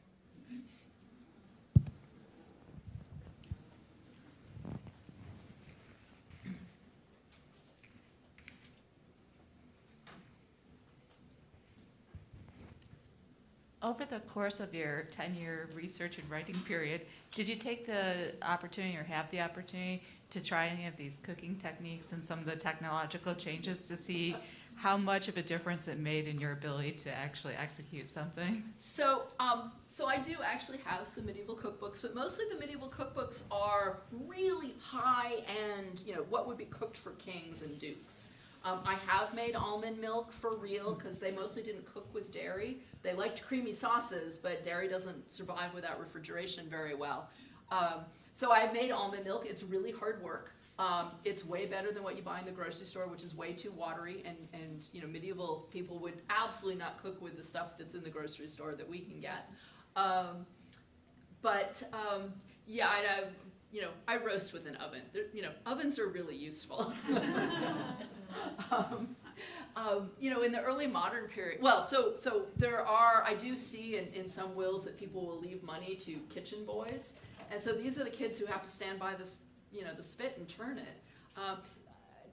K: Over the course of your 10-year research and writing period, did you take the opportunity or have the opportunity to try any of these cooking techniques and some of the technological changes to see how much of a difference it made in your ability to actually execute something?
B: So I do actually have some medieval cookbooks, but mostly the medieval cookbooks are really high-end, what would be cooked for kings and dukes. I have made almond milk for real because they mostly didn't cook with dairy. They liked creamy sauces, but dairy doesn't survive without refrigeration very well. So I've made almond milk. It's really hard work. It's way better than what you buy in the grocery store, which is way too watery. And medieval people would absolutely not cook with the stuff that's in the grocery store that we can get. Yeah, I roast with an oven. Ovens are really useful. In the early modern period, so there are, I do see in some wills that people will leave money to kitchen boys. And so these are the kids who have to stand by this, the spit and turn it.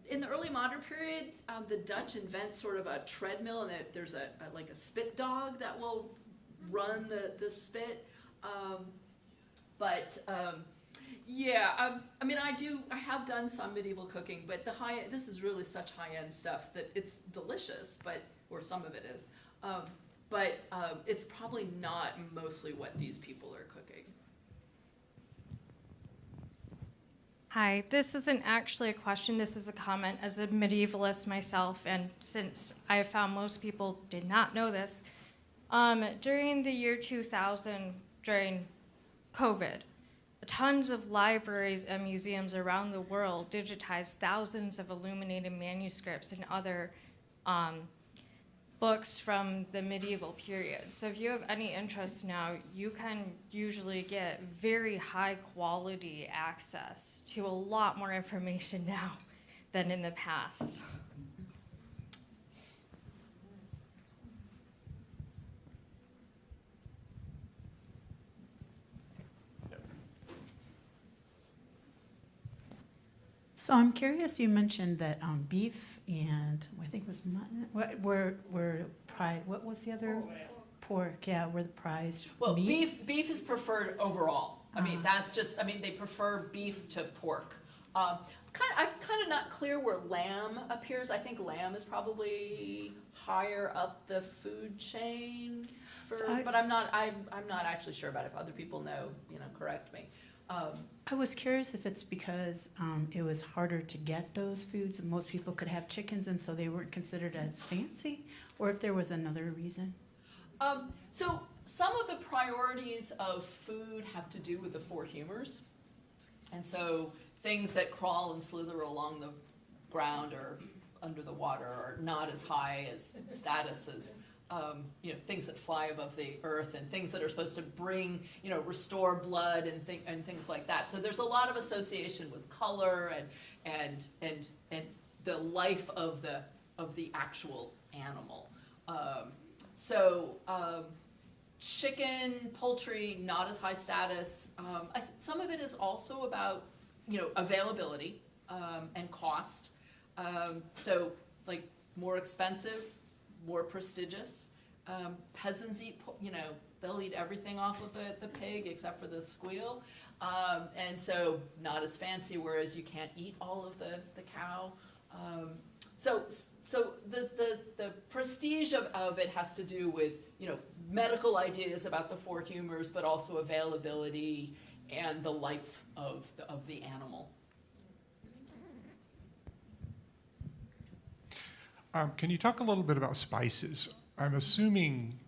B: In the early modern period, the Dutch invent sort of a treadmill, and there's a spit dog that will run the spit. I have done some medieval cooking, but this is really such high-end stuff that it's delicious, or some of it is. It's probably not mostly what these people are cooking.
D: Hi, this isn't actually a question, this is a comment as a medievalist myself, and since I have found most people did not know this, during the year 2000, during COVID, tons of libraries and museums around the world digitized thousands of illuminated manuscripts and other books from the medieval period. So if you have any interest now, you can usually get very high quality access to a lot more information now than in the past.
G: So I'm curious, you mentioned that beef and I think it was mutton, were prized, what was the other? Pork, yeah, were the prized meats?
B: Beef is preferred overall. They prefer beef to pork. I'm kind of not clear where lamb appears. I think lamb is probably higher up the food chain, but I'm not actually sure about it. If other people know, correct me.
G: I was curious if it's because it was harder to get those foods and most people could have chickens and so they weren't considered as fancy, or if there was another reason.
B: So some of the priorities of food have to do with the four humors. And so things that crawl and slither along the ground or under the water are not as high as status as things that fly above the earth and things that are supposed to bring, restore blood and things like that. So there's a lot of association with color and the life of the actual animal. Chicken, poultry, not as high status. Some of it is also about, availability and cost. More expensive, more prestigious. Peasants eat, they'll eat everything off of the pig except for the squeal. And so not as fancy, whereas you can't eat all of the cow. So the prestige of it has to do with, medical ideas about the four humors, but also availability and the life of the animal.
L: Can you talk a little bit about spices? I'm assuming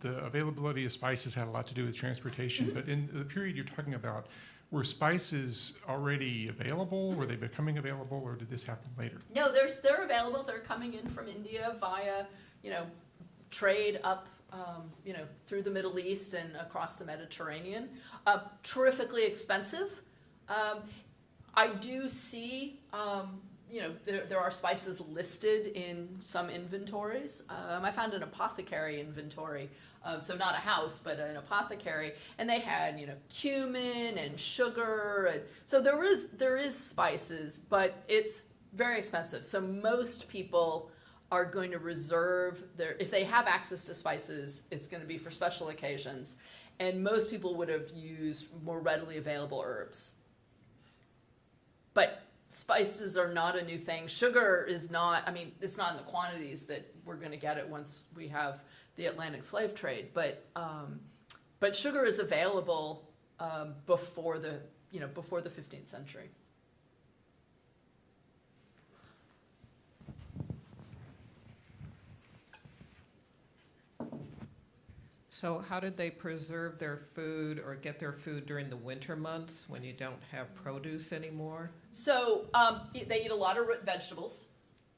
L: the availability of spices had a lot to do with transportation, but in the period you're talking about, were spices already available? Were they becoming available, or did this happen later?
B: No, they're available. They're coming in from India via, trade up through the Middle East and across the Mediterranean. Terrifically expensive. I do see, there are spices listed in some inventories. I found an apothecary inventory, so not a house, but an apothecary, and they had, cumin and sugar, and so there is spices, but it's very expensive. So most people are going to reserve if they have access to spices, it's going to be for special occasions, and most people would have used more readily available herbs. But spices are not a new thing. Sugar is not, it's not in the quantities that we're going to get it once we have the Atlantic slave trade. But sugar is available before the 15th century.
E: So how did they preserve their food or get their food during the winter months when you don't have produce anymore?
B: So they eat a lot of root vegetables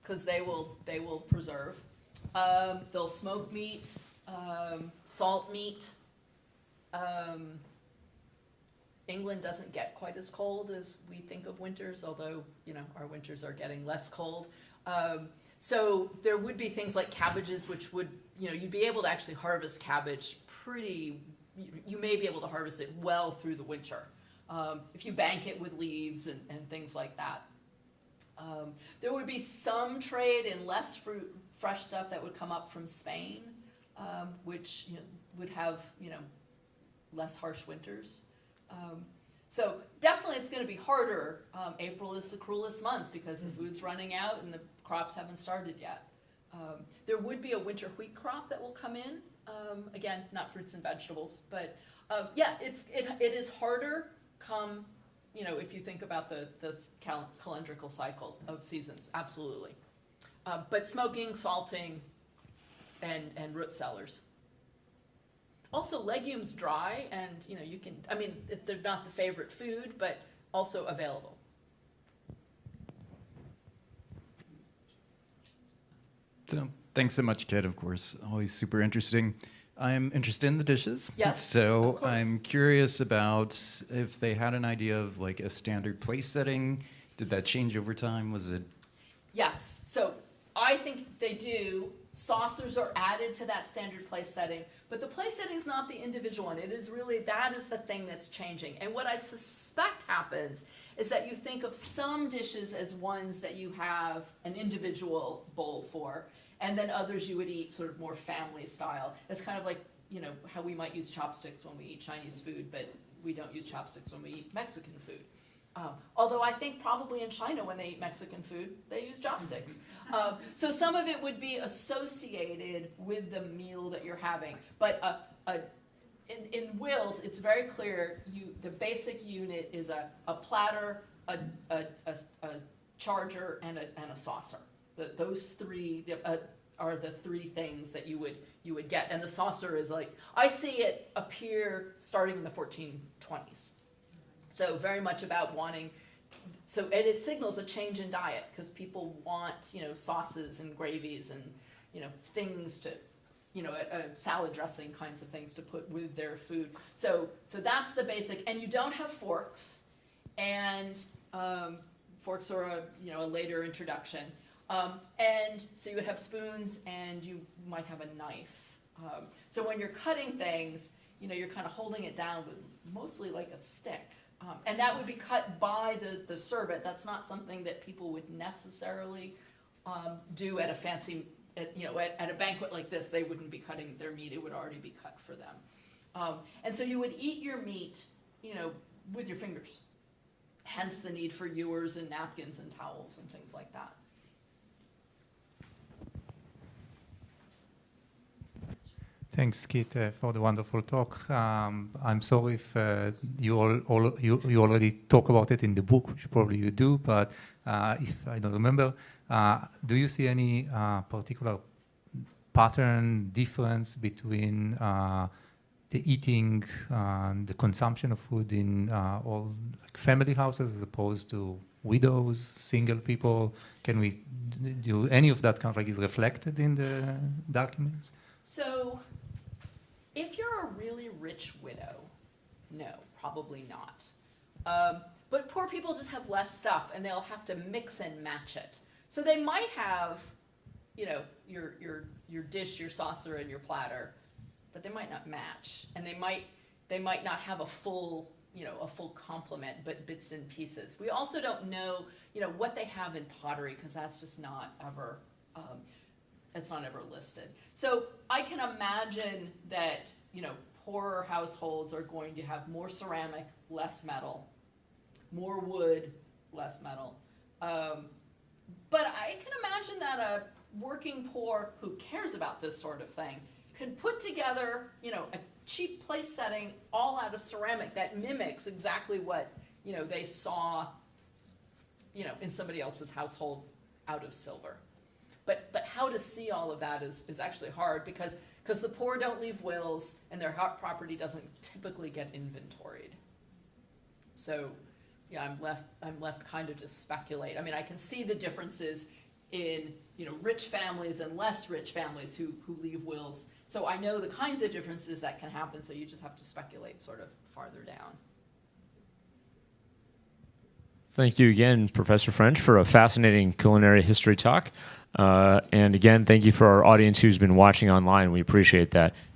B: because they will preserve. They'll smoke meat, salt meat. England doesn't get quite as cold as we think of winters, although our winters are getting less cold. So there would be things like cabbages, which would, you'd be able to actually harvest cabbage you may be able to harvest it well through the winter if you bank it with leaves and things like that. There would be some trade in less fresh stuff that would come up from Spain, which would have, less harsh winters. So definitely it's going to be harder. April is the cruelest month because the food's running out and the crops haven't started yet. There would be a winter wheat crop that will come in. Again, not fruits and vegetables, but it is harder come, if you think about the calendrical cycle of seasons, absolutely. But smoking, salting, and root cellars. Also, legumes dry, and you can. They're not the favorite food, but also available.
M: So, thanks so much, Kit. Of course, always super interesting. I'm interested in the dishes.
B: Yes.
M: So
B: of course.
M: I'm curious about if they had an idea of like a standard place setting. Did that change over time? Was it?
B: Yes. So I think they do. Saucers are added to that standard place setting, but the place setting is not the individual one. It is really, that is the thing that's changing. And what I suspect happens is that you think of some dishes as ones that you have an individual bowl for, and then others you would eat sort of more family style. It's kind of like, how we might use chopsticks when we eat Chinese food, but we don't use chopsticks when we eat Mexican food. Although I think probably in China when they eat Mexican food, they use chopsticks. So some of it would be associated with the meal that you're having. But in Will's, it's very clear, the basic unit is a platter, a charger, and a saucer. Those three are the three things that you would get. And the saucer is like, I see it appear starting in the 1420s. So very much about wanting, and it signals a change in diet because people want, sauces and gravies and, things to, salad dressing kinds of things to put with their food. So that's the basic, and you don't have forks, and forks are a later introduction. And so you would have spoons and you might have a knife. So when you're cutting things, you're kind of holding it down with mostly like a stick. And that would be cut by the servant. That's not something that people would necessarily do at a fancy, at a banquet like this. They wouldn't be cutting their meat. It would already be cut for them. And so you would eat your meat, with your fingers. Hence the need for ewers and napkins and towels and things like that.
N: Thanks, Kit, for the wonderful talk. I'm sorry if you already talk about it in the book, which probably you do, but if I don't remember, do you see any particular pattern difference between the eating and the consumption of food in all family houses as opposed to widows, single people? Can we do any of that kind of like is reflected in the documents?
B: So If you're a really rich widow, no, probably not. But poor people just have less stuff, and they'll have to mix and match it. So they might have, you know, your dish, your saucer, and your platter, but they might not match, and they might not have a full, you know, a full complement, but bits and pieces. We also don't know, you know, what they have in pottery, because that's just not ever, it's not ever listed. So I can imagine that, you know, poorer households are going to have more ceramic, less metal, more wood, less metal. But I can imagine that a working poor who cares about this sort of thing can put together, you know, a cheap place setting all out of ceramic that mimics exactly what, you know, they saw, you know, in somebody else's household out of silver. But how to see all of that is actually hard, because the poor don't leave wills, and their property doesn't typically get inventoried. So, yeah, I'm left kind of to speculate. I mean, I can see the differences in, you know, rich families and less rich families who leave wills. So I know the kinds of differences that can happen, so you just have to speculate sort of farther down.
C: Thank you again, Professor French, for a fascinating culinary history talk. And again, thank you for our audience who's been watching online. We appreciate that.